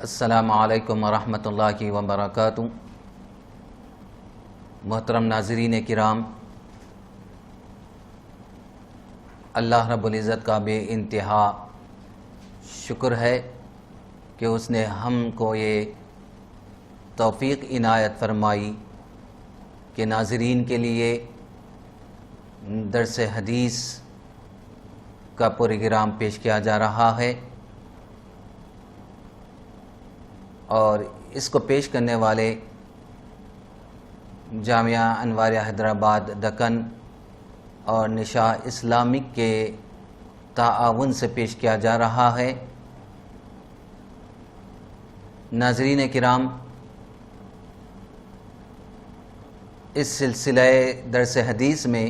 السلام علیکم ورحمۃ اللہ وبرکاتہ۔ محترم ناظرین کرام، اللہ رب العزت کا بے انتہا شکر ہے کہ اس نے ہم کو یہ توفیق عنایت فرمائی کہ ناظرین کے لیے درس حدیث کا پروگرام پیش کیا جا رہا ہے، اور اس کو پیش کرنے والے جامعہ انوار حیدرآباد دکن اور نشاء اسلامک کے تعاون سے پیش کیا جا رہا ہے۔ ناظرین کرام، اس سلسلہ درس حدیث میں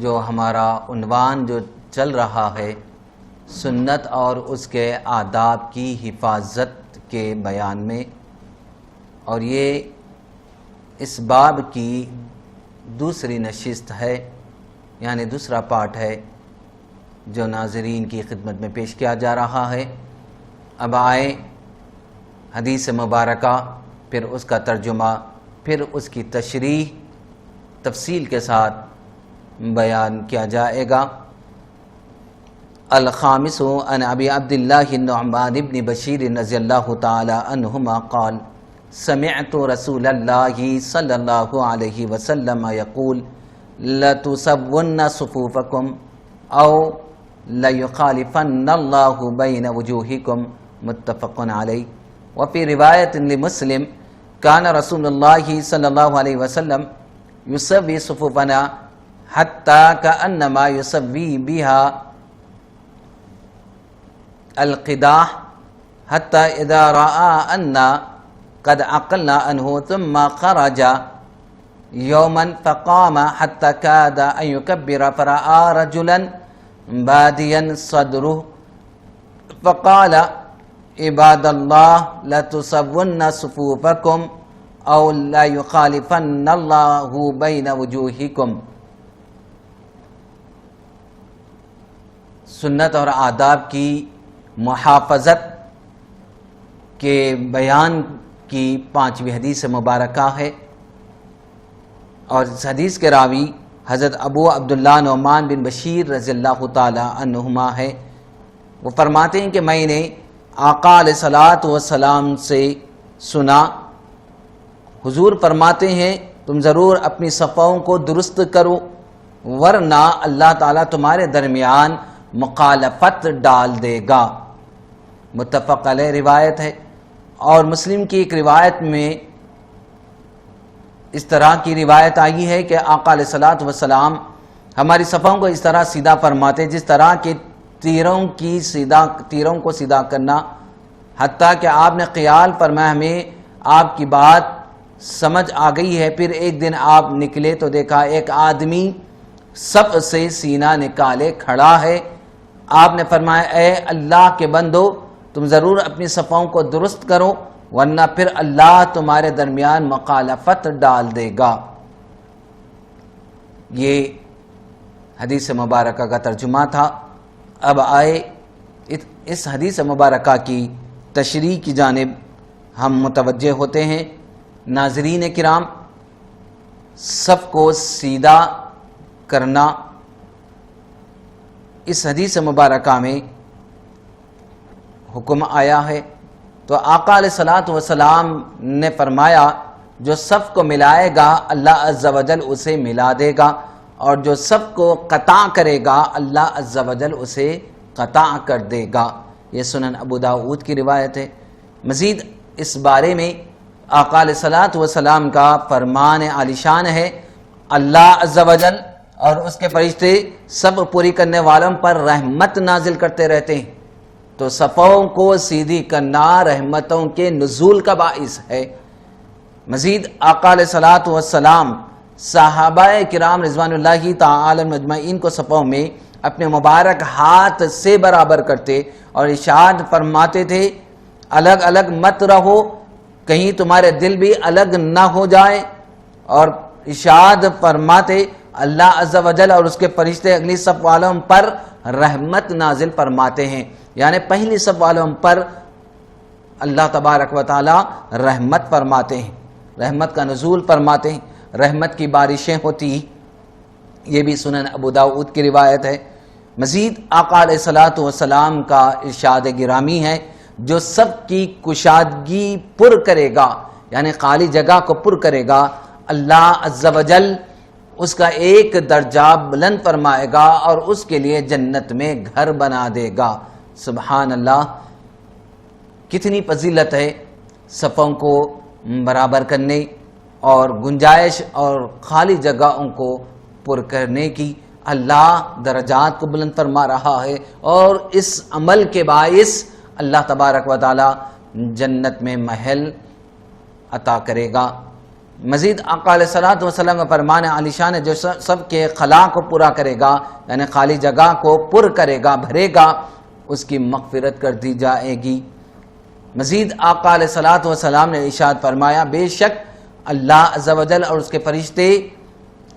جو ہمارا عنوان جو چل رہا ہے، سنت اور اس کے آداب کی حفاظت کے بیان میں، اور یہ اس باب کی دوسری نشست ہے، یعنی دوسرا پارٹ ہے جو ناظرین کی خدمت میں پیش کیا جا رہا ہے۔ اب آئے حدیث مبارکہ، پھر اس کا ترجمہ، پھر اس کی تشریح تفصیل کے ساتھ بیان کیا جائے گا۔ الخامس عن ابی عبداللہ النعمان بن بشیر رضی اللہ تعالی عنہما قال سمعت رسول اللہ صلی اللہ علیہ وسلم یقول لتسون صفوفکم او لیخالفن اللہ بین وجوہکم، متفق علیہ۔ وفی روایت لمسلم کان رسول اللہ صلی اللہ علیہ وسلم یسوی صفوفنا حتی کأنما یسوی بها القداح حتی اذا رأى أننا قد عقلنا عنه ثم خرج يوما فقام حتى كاد أن يكبر فرأى رجلا باديا صدره فقال عباد الله لا تسون صفوفكم أو لا يخالفن الله بين وجوهكم۔ سنت اور آداب کی محافظت کے بیان کی 5ویں حدیث مبارکہ ہے، اور اس حدیث کے راوی حضرت ابو عبداللہ نعمان بن بشیر رضی اللہ تعالی عنہما ہے۔ وہ فرماتے ہیں کہ میں نے آقا علیہ الصلوۃ والسلام سے سنا، حضور فرماتے ہیں تم ضرور اپنی صفوں کو درست کرو، ورنہ اللہ تعالیٰ تمہارے درمیان مخالفت ڈال دے گا، متفق علیہ روایت ہے۔ اور مسلم کی ایک روایت میں اس طرح کی روایت آئی ہے کہ آقا علیہ الصلوۃ والسلام ہماری صفوں کو اس طرح سیدھا فرماتے جس طرح کہ تیروں کو سیدھا کرنا، حتیٰ کہ آپ نے خیال فرمایا ہمیں آپ کی بات سمجھ آ گئی ہے۔ پھر ایک دن آپ نکلے تو دیکھا ایک آدمی صف سے سینہ نکالے کھڑا ہے۔ آپ نے فرمایا اے اللہ کے بندو، تم ضرور اپنی صفوں کو درست کرو، ورنہ پھر اللہ تمہارے درمیان مخالفت ڈال دے گا۔ یہ حدیث مبارکہ کا ترجمہ تھا۔ اب آئے اس حدیث مبارکہ کی تشریح کی جانب ہم متوجہ ہوتے ہیں۔ ناظرین کرام، صف کو سیدھا کرنا اس حدیث مبارکہ میں حکم آیا ہے، تو آقا علیہ الصلوۃ والسلام نے فرمایا جو صف کو ملائے گا اللہ عز و جل اسے ملا دے گا، اور جو صف کو قطع کرے گا اللہ عز و جل اسے قطع کر دے گا۔ یہ سنن ابو داؤد کی روایت ہے۔ مزید اس بارے میں آقا علیہ الصلوۃ والسلام کا فرمان عالی شان ہے، اللہ عز و جل اور اس کے فرشتے سب پوری کرنے والوں پر رحمت نازل کرتے رہتے ہیں، تو صفوں کو سیدھی کرنا رحمتوں کے نزول کا باعث ہے۔ مزید آقا علیہ الصلوۃ والسلام صحابہ کرام رضوان اللہ تعالی مجمعین کو صفوں میں اپنے مبارک ہاتھ سے برابر کرتے اور ارشاد فرماتے تھے الگ الگ مت رہو، کہیں تمہارے دل بھی الگ نہ ہو جائے، اور ارشاد فرماتے اللہ عز و جل اور اس کے فرشتے اگلی صف والوں پر رحمت نازل فرماتے ہیں، یعنی پہلی صف والوں پر اللہ تبارک و تعالی رحمت فرماتے ہیں، رحمت کا نزول فرماتے ہیں، رحمت کی بارشیں ہوتی. یہ بھی سنن ابو داؤد کی روایت ہے. مزید آقا علیہ الصلوۃ والسلام کا ارشاد گرامی ہے، جو سب کی کشادگی پر کرے گا، یعنی خالی جگہ کو پر کرے گا، اللہ عز و جل اس کا ایک درجہ بلند فرمائے گا اور اس کے لیے جنت میں گھر بنا دے گا. سبحان اللہ، کتنی فضیلت ہے صفوں کو برابر کرنے اور گنجائش اور خالی جگہوں کو پر کرنے کی. اللہ درجات کو بلند فرما رہا ہے اور اس عمل کے باعث اللہ تبارک و تعالی جنت میں محل عطا کرے گا. مزید آقا علیہ الصلوۃ والسلام کا فرمان عالی شان ہے، جو سب کے خلا کو پورا کرے گا، یعنی خالی جگہ کو پر کرے گا، بھرے گا، اس کی مغفرت کر دی جائے گی. مزید آقا علیہ الصلوۃ والسلام نے ارشاد فرمایا، بے شک اللہ عز و جل اور اس کے فرشتے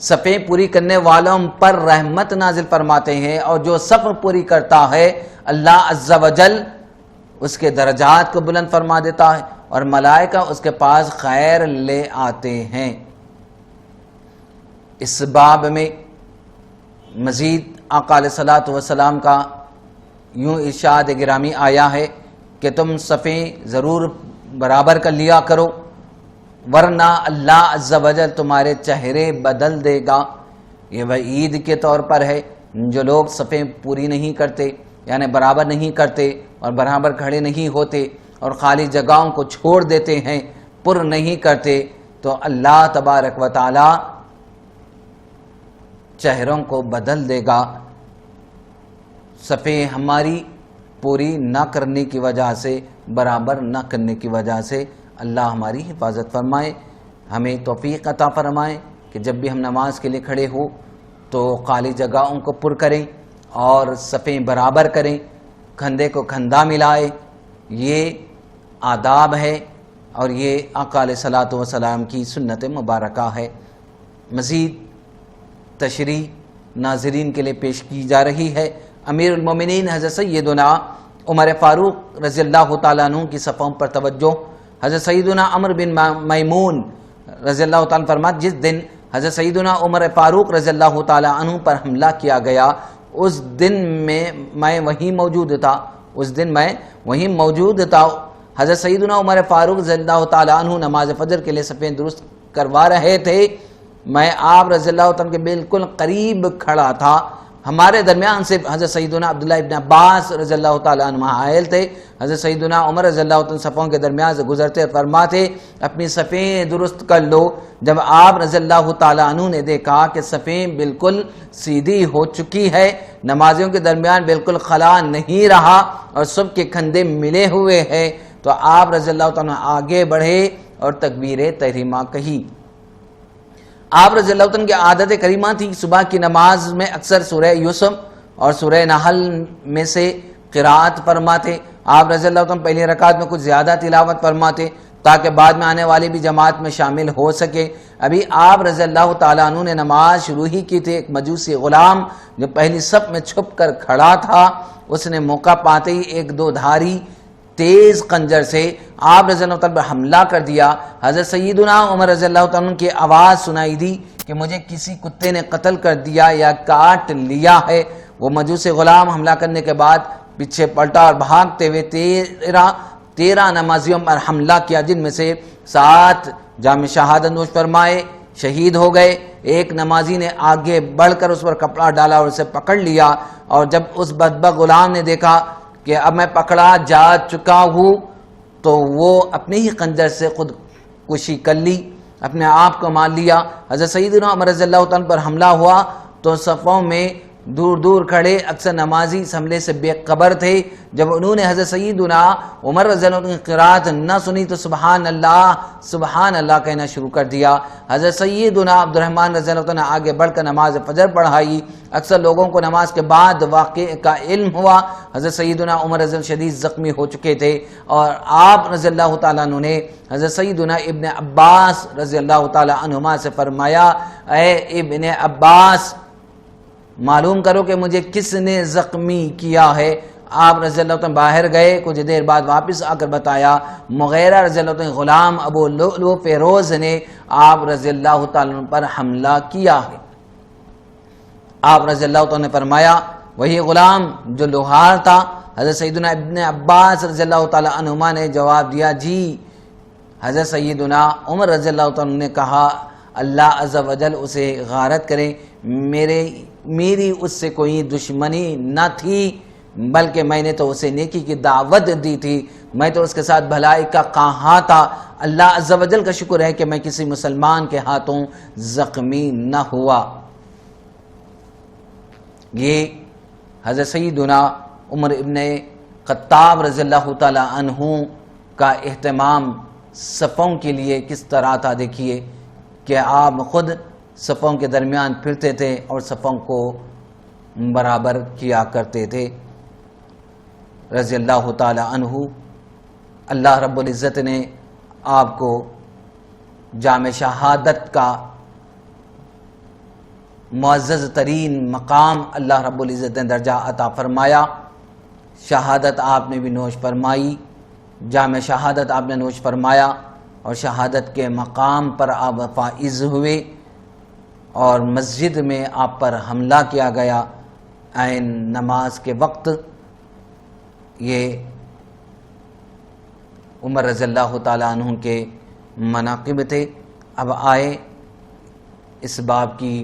صفیں پوری کرنے والوں پر رحمت نازل فرماتے ہیں، اور جو صف پوری کرتا ہے اللہ عز و جل اس کے درجات کو بلند فرما دیتا ہے اور ملائکہ اس کے پاس خیر لے آتے ہیں. اس باب میں مزید آقا علیہ الصلوۃ والسلام کا یوں ارشاد گرامی آیا ہے کہ تم صفیں ضرور برابر کر لیا کرو، ورنہ اللہ عز و جل تمہارے چہرے بدل دے گا. یہ وعید کے طور پر ہے، جو لوگ صفیں پوری نہیں کرتے، یعنی برابر نہیں کرتے اور برابر کھڑے نہیں ہوتے اور خالی جگہوں کو چھوڑ دیتے ہیں، پر نہیں کرتے، تو اللہ تبارک و تعالی چہروں کو بدل دے گا. صفیں ہماری پوری نہ کرنے کی وجہ سے، برابر نہ کرنے کی وجہ سے اللہ ہماری حفاظت فرمائے، ہمیں توفیق عطا فرمائے کہ جب بھی ہم نماز کے لیے کھڑے ہو تو خالی جگہوں کو پر کریں اور صفیں برابر کریں، کندھے کو کندھا ملائے. یہ آداب ہے اور یہ آقا علیہ الصلوۃ والسلام کی سنت مبارکہ ہے. مزید تشریح ناظرین کے لیے پیش کی جا رہی ہے. امیر المومنین حضرت سیدنا عمر فاروق رضی اللہ تعالیٰ عنہ کی صفوں پر توجہ. حضرت سیدنا عمر بن میمون رضی اللہ تعالیٰ فرماتے، جس دن حضرت سیدنا عمر فاروق رضی اللہ تعالیٰ عنہ پر حملہ کیا گیا، اس دن میں وہیں موجود تھا، اس دن میں وہیں موجود تھا. حضرت سیدنا عمر فاروق رضی اللہ تعالیٰ عنہ نماز فجر کے لیے صفیں درست کروا رہے تھے. میں آپ رضی اللہ تعالیٰ کے بالکل قریب کھڑا تھا. ہمارے درمیان سے حضرت سیدنا عبداللہ ابن عباس رضی اللہ تعالیٰ عنہ حائل تھے. حضرت سیدنا عمر رضی اللہ تعالیٰ صفوں کے درمیان سے گزرتے فرماتے، اپنی صفیں درست کر لو. جب آپ رضی اللہ تعالیٰ عنہ نے دیکھا کہ صفیں بالکل سیدھی ہو چکی ہے، نمازیوں کے درمیان بالکل خلا نہیں رہا اور سب کے کندھے ملے ہوئے ہیں، تو آپ رضی اللہ تعالیٰ آگے بڑھے اور تکبیر تحریمہ کہی. آپ رضی اللہ عنہ کی عادت کریمہ تھی، صبح کی نماز میں اکثر سورہ یوسف اور سورہ نحل میں سے قرات فرماتے. آپ رضی اللہ عنہ پہلی رکعت میں کچھ زیادہ تلاوت فرماتے تاکہ بعد میں آنے والی بھی جماعت میں شامل ہو سکے. ابھی آپ رضی اللہ تعالیٰ عنہ نے نماز شروع ہی کی تھی. ایک مجوسی غلام جو پہلی صف میں چھپ کر کھڑا تھا، اس نے موقع پاتے ہی ایک دو دھاری تیز خنجر سے آپ رضی اللہ تعالیٰ پر حملہ کر دیا. حضرت سیدنا عمر رضی اللہ تعالیٰ کی آواز سنائی دی کہ مجھے کسی کتے نے قتل کر دیا یا کاٹ لیا ہے. وہ مجوسی غلام حملہ کرنے کے بعد پیچھے پلٹا اور بھاگتے ہوئے 13 نمازیوں پر حملہ کیا، جن میں سے 7 جام شہادت نوش فرمائے شہید ہو گئے. ایک نمازی نے آگے بڑھ کر اس پر کپڑا ڈالا اور اسے پکڑ لیا، اور جب اس بدبخت غلام نے دیکھا کہ اب میں پکڑا جا چکا ہوں تو وہ اپنے ہی خنجر سے خود کشی کر لی، اپنے آپ کو مار لیا. حضرت سیدنا عمر رضی اللہ عنہ پر حملہ ہوا تو صفوں میں دور دور کھڑے اکثر نمازی اس حملے سے بے خبر تھے. جب انہوں نے حضرت سیدنا عمر رضی اللہ عنہ کی قرات نہ سنی تو سبحان اللہ کہنا شروع کر دیا. حضرت سیدنا عبد الرحمن رضی اللہ عنہ آگے بڑھ کر نماز فجر پڑھائی. اکثر لوگوں کو نماز کے بعد واقعے کا علم ہوا. حضرت سیدنا عمر رضی اللہ عنہ شدید زخمی ہو چکے تھے اور آپ رضی اللہ تعالیٰ عنہ نے حضرت سیدنا ابن عباس رضی اللہ تعالیٰ عنہما سے فرمایا، اے ابن عباس، معلوم کرو کہ مجھے کس نے زخمی کیا ہے. آپ رضی اللہ عنہ باہر گئے، کچھ دیر بعد واپس آ کر بتایا مغیرہ رضی اللہ عنہ غلام ابو لؤلؤ فیروز نے آپ رضی اللہ تعالیٰ عنہ پر حملہ کیا ہے۔ آپ رضی اللہ عنہ نے فرمایا وہی غلام جو لوہار تھا؟ حضرت سیدنا ابن عباس رضی اللہ تعالیٰ عنہما نے جواب دیا جی۔ حضرت سیدنا عمر رضی اللہ عنہ نے کہا اللہ عز و جل اسے غارت کرے، میری اس سے کوئی دشمنی نہ تھی، بلکہ میں نے تو اسے نیکی کی دعوت دی تھی، میں تو اس کے ساتھ بھلائی کا خواہاں تھا۔ اللہ عز و جل کا شکر ہے کہ میں کسی مسلمان کے ہاتھوں زخمی نہ ہوا۔ یہ حضرت سیدنا عمر ابن خطاب رضی اللہ تعالی عنہ کا اہتمام صفوں کے لیے کس طرح تھا، دیکھیے کہ آپ خود صفوں کے درمیان پھرتے تھے اور صفوں کو برابر کیا کرتے تھے رضی اللہ تعالی عنہ۔ اللہ رب العزت نے آپ کو جام شہادت کا معزز ترین مقام اللہ رب العزت نے درجہ عطا فرمایا۔ شہادت آپ نے بھی نوش فرمائی، جام شہادت آپ نے نوش فرمایا اور شہادت کے مقام پر آپ فائز ہوئے، اور مسجد میں آپ پر حملہ کیا گیا عین نماز کے وقت۔ یہ عمر رضی اللہ تعالیٰ عنہ کے مناقب تھے۔ اب آئے اس باب کی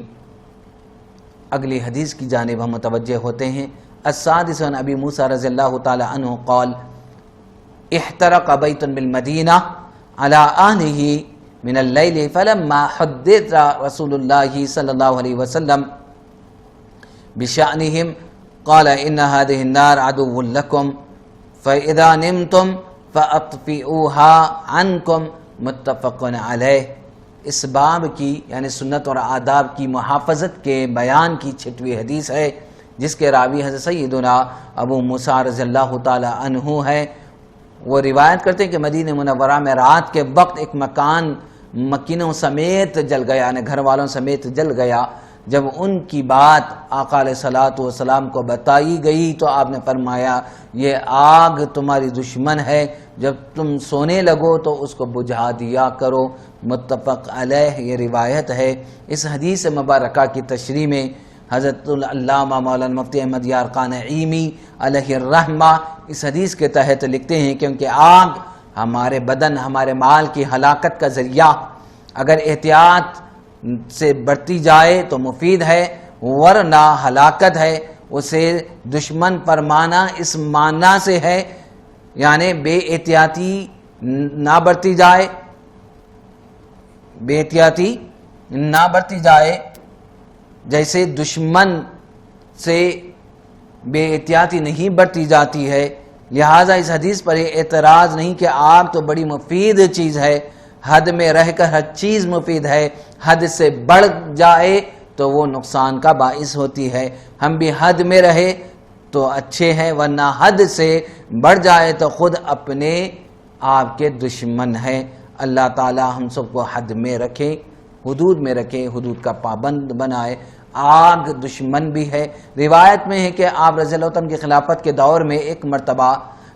اگلی حدیث کی جانب ہم متوجہ ہوتے ہیں۔ السادس عن ابی موسیٰ رضی اللہ تعالیٰ عنہ قال احترق بیت بالمدینہ على آنه من اللیل فلما حدث رسول اللہ صلی اللہ علیہ وسلم بشأنهم قال ان هذه النار عدو لكم فإذا نمتم فأطفئوها عنكم متفق علیہ۔ اس باب کی یعنی سنت اور آداب کی محافظت کے بیان کی 6ویں حدیث ہے، جس کے راوی حضرت سیدنا ابو موسیٰ رضی اللہ تعالی عنہ ہے۔ وہ روایت کرتے ہیں کہ مدینہ منورہ میں رات کے وقت ایک مکان مکینوں سمیت جل گیا، یعنی گھر والوں سمیت جل گیا۔ جب ان کی بات آقا علیہ الصلوۃ والسلام کو بتائی گئی تو آپ نے فرمایا یہ آگ تمہاری دشمن ہے، جب تم سونے لگو تو اس کو بجھا دیا کرو۔ متفق علیہ یہ روایت ہے۔ اس حدیث مبارکہ کی تشریح میں حضرت العلامہ مولانا مفتی احمد یار خان نعیمی علیہ الرحمہ اس حدیث کے تحت لکھتے ہیں کیونکہ آگ ہمارے بدن ہمارے مال کی ہلاکت کا ذریعہ، اگر احتیاط سے بڑھتی جائے تو مفید ہے، ورنہ ہلاکت ہے۔ اسے دشمن پر مانا اس معنی سے ہے یعنی بے احتیاطی نہ برتی جائے، بے احتیاطی نہ برتی جائے، جیسے دشمن سے بے احتیاطی نہیں برتی جاتی ہے۔ لہٰذا اس حدیث پر یہ اعتراض نہیں کہ آگ تو بڑی مفید چیز ہے، حد میں رہ کر ہر چیز مفید ہے، حد سے بڑھ جائے تو وہ نقصان کا باعث ہوتی ہے۔ ہم بھی حد میں رہے تو اچھے ہیں، ورنہ حد سے بڑھ جائے تو خود اپنے آپ کے دشمن ہیں۔ اللہ تعالی ہم سب کو حد میں رکھے، حدود میں رکھے، حدود کا پابند بنائے۔ آگ دشمن بھی ہے۔ روایت میں ہے کہ آپ رضی اللہ عنہ کی خلافت کے دور میں ایک مرتبہ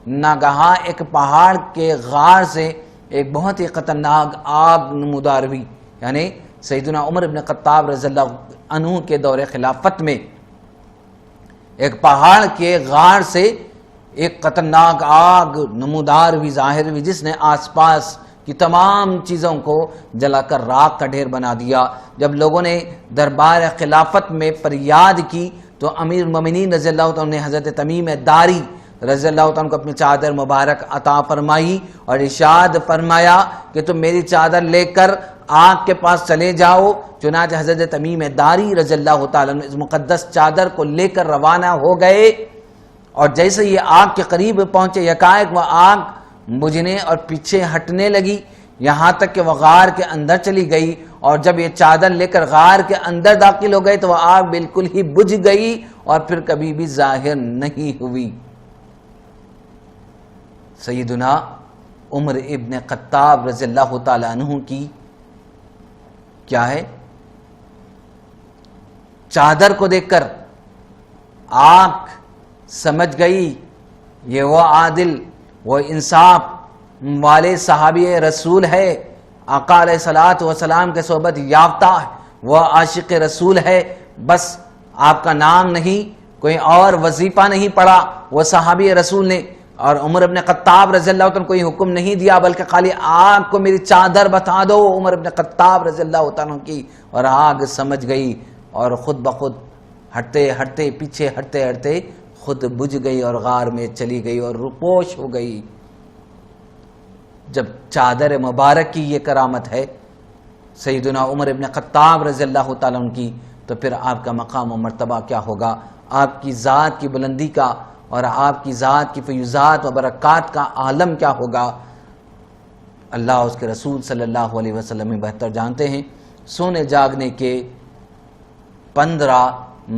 ناگہاں ایک پہاڑ کے غار سے ایک بہت ہی خطرناک آگ نمودار ہوئی، یعنی سیدنا عمر بن خطاب رضی اللہ عنہ کے دور خلافت میں ایک پہاڑ کے غار سے ایک خطرناک آگ نمودار ہوئی، ظاہر ہوئی، جس نے آس پاس کی تمام چیزوں کو جلا کر راکھ کا ڈھیر بنا دیا۔ جب لوگوں نے دربار خلافت میں فریاد کی تو امیر المومنین رضی اللہ عنہ نے حضرت تمیم داری رضی اللہ عنہ کو اپنی چادر مبارک عطا فرمائی اور ارشاد فرمایا کہ تم میری چادر لے کر آگ کے پاس چلے جاؤ۔ چنانچہ حضرت تمیم داری رضی اللہ تعالیٰ عنہ اس مقدس چادر کو لے کر روانہ ہو گئے، اور جیسے یہ آگ کے قریب پہنچے یکایک وہ آگ بجھنے اور پیچھے ہٹنے لگی، یہاں تک کہ وہ غار کے اندر چلی گئی، اور جب یہ چادر لے کر غار کے اندر داخل ہو گئے تو وہ آگ بالکل ہی بجھ گئی اور پھر کبھی بھی ظاہر نہیں ہوئی۔ سیدنا عمر ابن خطاب رضی اللہ تعالی عنہ کی کیا ہے، چادر کو دیکھ کر آنکھ سمجھ گئی یہ وہ عادل، وہ انصاف والے صحابی رسول ہے، آقا علیہ الصلوۃ والسلام کے صحبت یافتہ ہے، وہ عاشق رسول ہے۔ بس آپ کا نام نہیں، کوئی اور وظیفہ نہیں پڑا وہ صحابی رسول نے، اور عمر ابن خطاب رضی اللہ عنہ کوئی حکم نہیں دیا، بلکہ خالی آگ کو میری چادر بتا دو عمر ابن خطاب رضی اللہ عنہ کی، اور آگ سمجھ گئی اور خود بخود ہٹتے ہٹتے پیچھے ہٹتے ہٹتے خود بجھ گئی اور غار میں چلی گئی اور روپوش ہو گئی۔ جب چادر مبارک کی یہ کرامت ہے سیدنا عمر ابن خطاب رضی اللہ تعالیٰ عنہ کی، تو پھر آپ کا مقام و مرتبہ کیا ہوگا، آپ کی ذات کی بلندی کا اور آپ کی ذات کی فیوزات و برکات کا عالم کیا ہوگا، اللہ اس کے رسول صلی اللہ علیہ وسلم میں بہتر جانتے ہیں۔ سونے جاگنے کے 15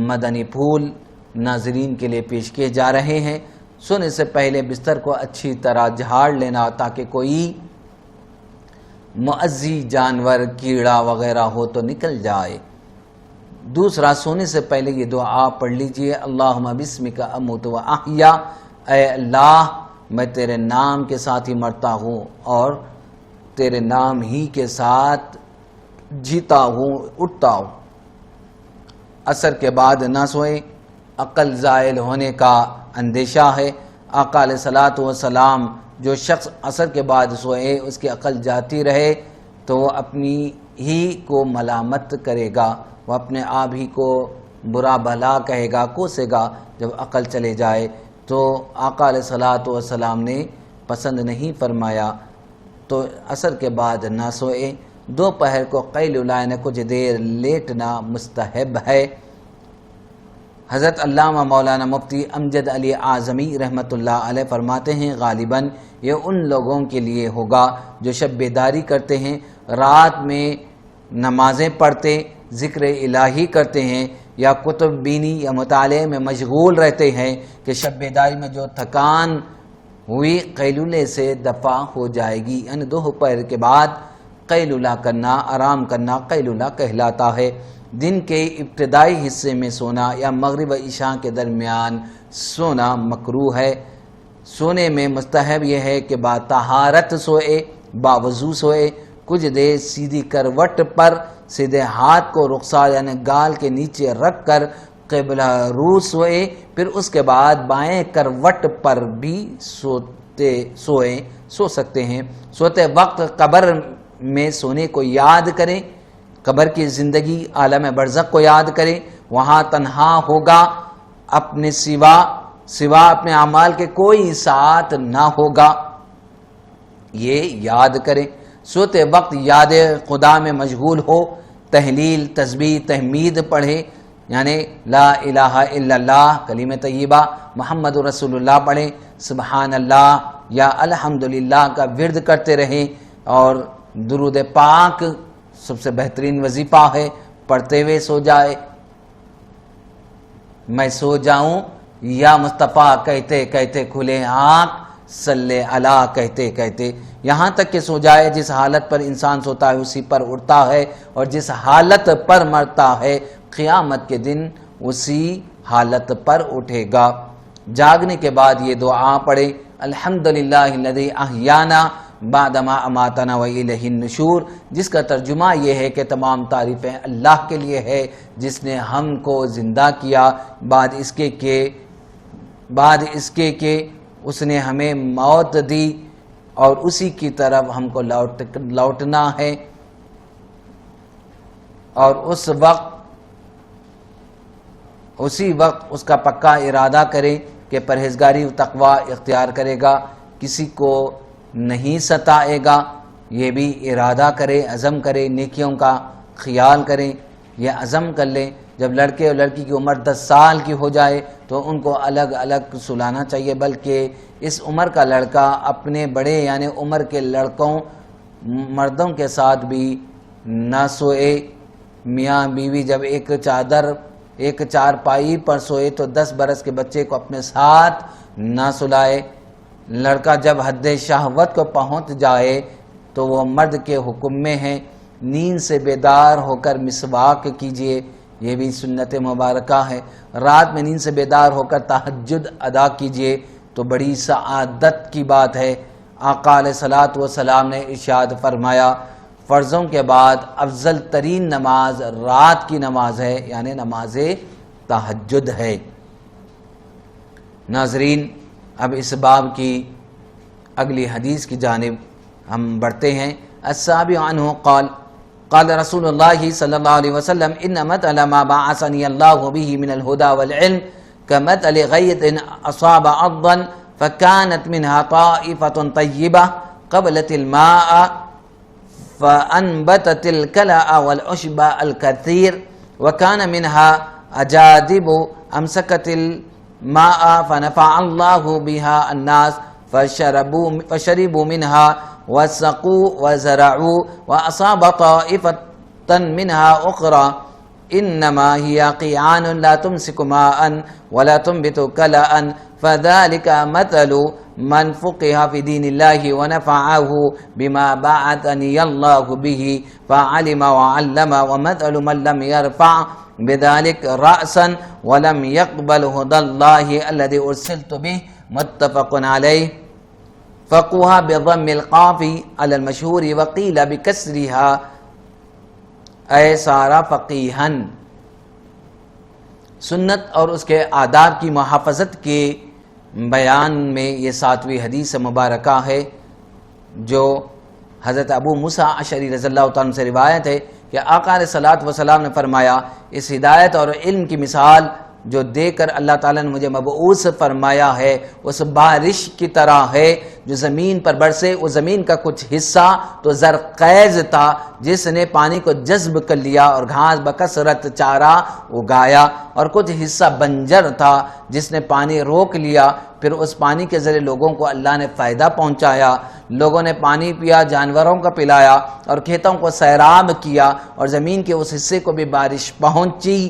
مدنی پھول ناظرین کے لیے پیش کیے جا رہے ہیں۔ سونے سے پہلے بستر کو اچھی طرح جھاڑ لینا تاکہ کوئی معزی جانور کیڑا وغیرہ ہو تو نکل جائے۔ دوسرا، سونے سے پہلے یہ دعا پڑھ لیجئے، اللہم بسمک اموت و احیا، اے اللہ میں تیرے نام کے ساتھ ہی مرتا ہوں اور تیرے نام ہی کے ساتھ جیتا ہوں، اٹھتا ہوں۔ عصر کے بعد نہ سوئیں، عقل زائل ہونے کا اندیشہ ہے۔ آقا علیہ الصلوۃ والسلام جو شخص عصر کے بعد سوئے اس کی عقل جاتی رہے تو وہ اپنی ہی کو ملامت کرے گا، وہ اپنے آپ ہی کو برا بھلا کہے گا، کوسے گا جب عقل چلے جائے۔ تو آقا علیہ الصلوۃ والسلام نے پسند نہیں فرمایا، تو عصر کے بعد نہ سوئے۔ دوپہر کو قیلولہ نے کچھ دیر لیٹنا مستحب ہے۔ حضرت علامہ مولانا مفتی امجد علی اعظمی رحمۃ اللہ علیہ فرماتے ہیں، غالباً یہ ان لوگوں کے لیے ہوگا جو شب بیداری کرتے ہیں، رات میں نمازیں پڑھتے، ذکر الہی کرتے ہیں، یا کتب بینی یا مطالعے میں مشغول رہتے ہیں، کہ شب بیداری میں جو تھکان ہوئی قیلولے سے دفع ہو جائے گی۔ یعنی دوپہر کے بعد قیلولہ کرنا، آرام کرنا قیلولہ کہلاتا ہے۔ دن کے ابتدائی حصے میں سونا یا مغرب و عشاء کے درمیان سونا مکروہ ہے۔ سونے میں مستحب یہ ہے کہ با طہارت سوئے، باوضو سوئے، کچھ دیر سیدھی کروٹ پر سیدھے ہاتھ کو رخسار یعنی گال کے نیچے رکھ کر قبلہ رو سوئے، پھر اس کے بعد بائیں کروٹ پر بھی سو سکتے ہیں۔ سوتے وقت قبر میں سونے کو یاد کریں، قبر کی زندگی عالم برزخ کو یاد کریں، وہاں تنہا ہوگا، اپنے سوا اپنے اعمال کے کوئی ساتھ نہ ہوگا، یہ یاد کریں۔ سوتے وقت یاد خدا میں مشغول ہو، تحلیل، تسبیح، تحمید پڑھے، یعنی لا الہ الا اللہ کلمہ طیبہ، محمد رسول اللہ پڑھیں، سبحان اللہ یا الحمدللہ کا ورد کرتے رہیں، اور درود پاک سب سے بہترین وظیفہ ہے، پڑھتے ہوئے سو جائے۔ میں سو جاؤں یا مصطفیٰ کہتے کہتے کھلے آنکھ، صلی علی کہتے کہتے، یہاں تک کہ سو جائے۔ جس حالت پر انسان سوتا ہے اسی پر اٹھتا ہے، اور جس حالت پر مرتا ہے قیامت کے دن اسی حالت پر اٹھے گا۔ جاگنے کے بعد یہ دعا پڑھے، الحمدللہ الذی احیانا بعدما اماتنا والیہ النشور، جس کا ترجمہ یہ ہے کہ تمام تعریفیں اللہ کے لیے ہے جس نے ہم کو زندہ کیا بعد اس کے کہ اس نے ہمیں موت دی، اور اسی کی طرف ہم کو لوٹنا ہے، اور اسی وقت اس کا پکا ارادہ کرے کہ پرہیزگاری و تقوی اختیار کرے گا، کسی کو نہیں ستائے گا، یہ بھی ارادہ کرے، عزم کرے، نیکیوں کا خیال کریں، یہ عزم کر لیں۔ جب لڑکے اور لڑکی کی عمر 10 سال کی ہو جائے تو ان کو الگ الگ سلانا چاہیے، بلکہ اس عمر کا لڑکا اپنے بڑے یعنی عمر کے مردوں کے ساتھ بھی نہ سوئے۔ میاں بیوی جب ایک چارپائی پر سوئے تو 10 برس کے بچے کو اپنے ساتھ نہ سلائے۔ لڑکا جب حد شہوت کو پہنچ جائے تو وہ مرد کے حکم میں ہے۔ نیند سے بیدار ہو کر مسواک کیجئے، یہ بھی سنت مبارکہ ہے۔ رات میں نیند سے بیدار ہو کر تہجد ادا کیجئے، تو بڑی سعادت کی بات ہے۔ آقا علیہ الصلوۃ والسلام نے ارشاد فرمایا فرضوں کے بعد افضل ترین نماز رات کی نماز ہے، یعنی نماز تہجد ہے۔ ناظرین، اب اس باب کی اگلی حدیث کی جانب ہم بڑھتے ہیں۔ السابع عنہ قال قال رسول اللہ صلی اللہ علیہ وسلم ان مثل ما بعثني الله به من الهدى والعلم كمثل غيث اصاب ارضا فكانت منها طائفة طيبة قبلت الماء فأنبتت الكلأ والعشب الكثير وكان منها أجادب أمسكت الماء فنفع الله بها الناس فشربوا منها وسقوا وزرعوا وأصاب طائفة منها أخرى إنما هي قيعان لا تمسك ماء ولا تنبت كلأ فذلك مثل من فقه في دين الله ونفعه بما بعثني الله به فعلم وعلم ومثل من لم يرفع بذلك رأسا ولم يقبل هدى الله الذي أرسلت به متفق عليه فقها بضم القاف على المشهور وقيل بكسرها اے صار فقیہا۔ سنت اور اس کے آداب کی محافظت کے بیان میں یہ 7ویں حدیث مبارکہ ہے جو حضرت ابو موسیٰ اشعری رضی اللہ تعالیٰ عنہ سے روایت ہے کہ آقا علیہ الصلوۃ والسلام نے فرمایا اس ہدایت اور علم کی مثال جو دے کر اللہ تعالیٰ نے مجھے مبعوث فرمایا ہے اس بارش کی طرح ہے جو زمین پر برسے۔ وہ زمین کا کچھ حصہ تو زرخیز تھا جس نے پانی کو جذب کر لیا اور گھاس بکثرت چارہ اگایا، اور کچھ حصہ بنجر تھا جس نے پانی روک لیا، پھر اس پانی کے ذریعے لوگوں کو اللہ نے فائدہ پہنچایا، لوگوں نے پانی پیا، جانوروں کا پلایا اور کھیتوں کو سیراب کیا، اور زمین کے اس حصے کو بھی بارش پہنچی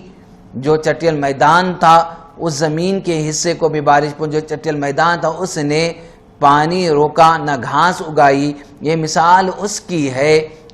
جو چٹیل میدان تھا، اس زمین کے حصے کو بھی بارش پہنچی جو چٹیل میدان تھا، اس نے پانی روکا نہ گھاس اگائی۔ یہ مثال اس کی ہے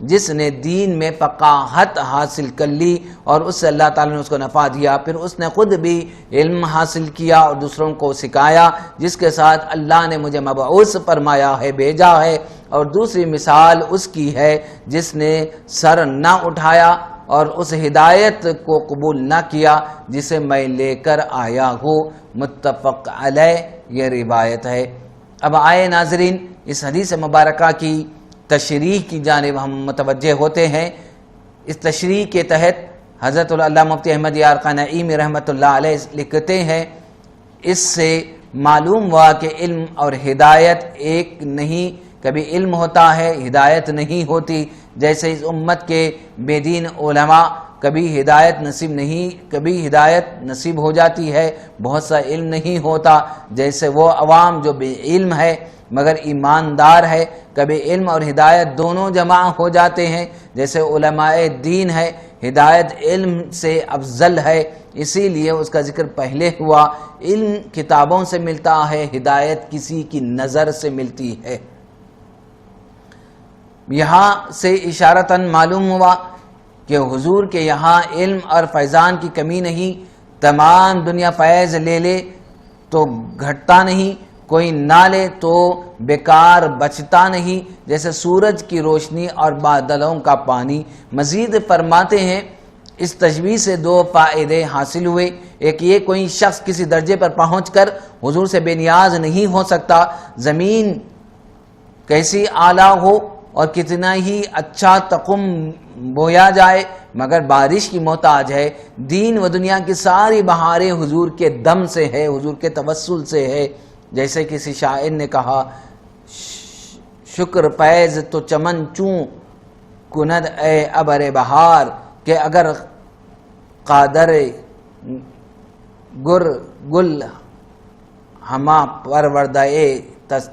جس نے دین میں فقاہت حاصل کر لی اور اس سے اللہ تعالیٰ نے اس کو نفع دیا، پھر اس نے خود بھی علم حاصل کیا اور دوسروں کو سکھایا، جس کے ساتھ اللہ نے مجھے مبعوث فرمایا ہے، بھیجا ہے۔ اور دوسری مثال اس کی ہے جس نے سر نہ اٹھایا اور اس ہدایت کو قبول نہ کیا جسے میں لے کر آیا ہوں، متفق علیہ یہ روایت ہے۔ اب آئے ناظرین اس حدیث مبارکہ کی تشریح کی جانب ہم متوجہ ہوتے ہیں۔ اس تشریح کے تحت حضرت علامہ مفتی احمد یار خان نعیمی رحمۃ اللہ علیہ لکھتے ہیں اس سے معلوم ہوا کہ علم اور ہدایت ایک نہیں، کبھی علم ہوتا ہے ہدایت نہیں ہوتی، جیسے اس امت کے بے دین علماء کبھی ہدایت نصیب نہیں، کبھی ہدایت نصیب ہو جاتی ہے، بہت سا علم نہیں ہوتا، جیسے وہ عوام جو بے علم ہے مگر ایماندار ہے، کبھی علم اور ہدایت دونوں جمع ہو جاتے ہیں، جیسے علماء دین ہے، ہدایت علم سے افضل ہے، اسی لیے اس کا ذکر پہلے ہوا۔ علم کتابوں سے ملتا ہے، ہدایت کسی کی نظر سے ملتی ہے۔ یہاں سے اشارتاً معلوم ہوا کہ حضور کے یہاں علم اور فیضان کی کمی نہیں، تمام دنیا فیض لے لے تو گھٹتا نہیں، کوئی نہ لے تو بیکار بچتا نہیں، جیسے سورج کی روشنی اور بادلوں کا پانی۔ مزید فرماتے ہیں اس تشبیہ سے 2 فائدے حاصل ہوئے۔ ایک یہ کوئی شخص کسی درجے پر پہنچ کر حضور سے بے نیاز نہیں ہو سکتا، زمین کیسی اعلیٰ ہو اور کتنا ہی اچھا تقم بویا جائے مگر بارش کی محتاج ہے۔ دین و دنیا کی ساری بہاریں حضور کے دم سے ہے، حضور کے توسل سے ہے، جیسے کسی شاعر نے کہا شکر فیض تو چمن چوں کند اے ابر بہار، کہ اگر قادر گر گل ہما پروردہ تست۔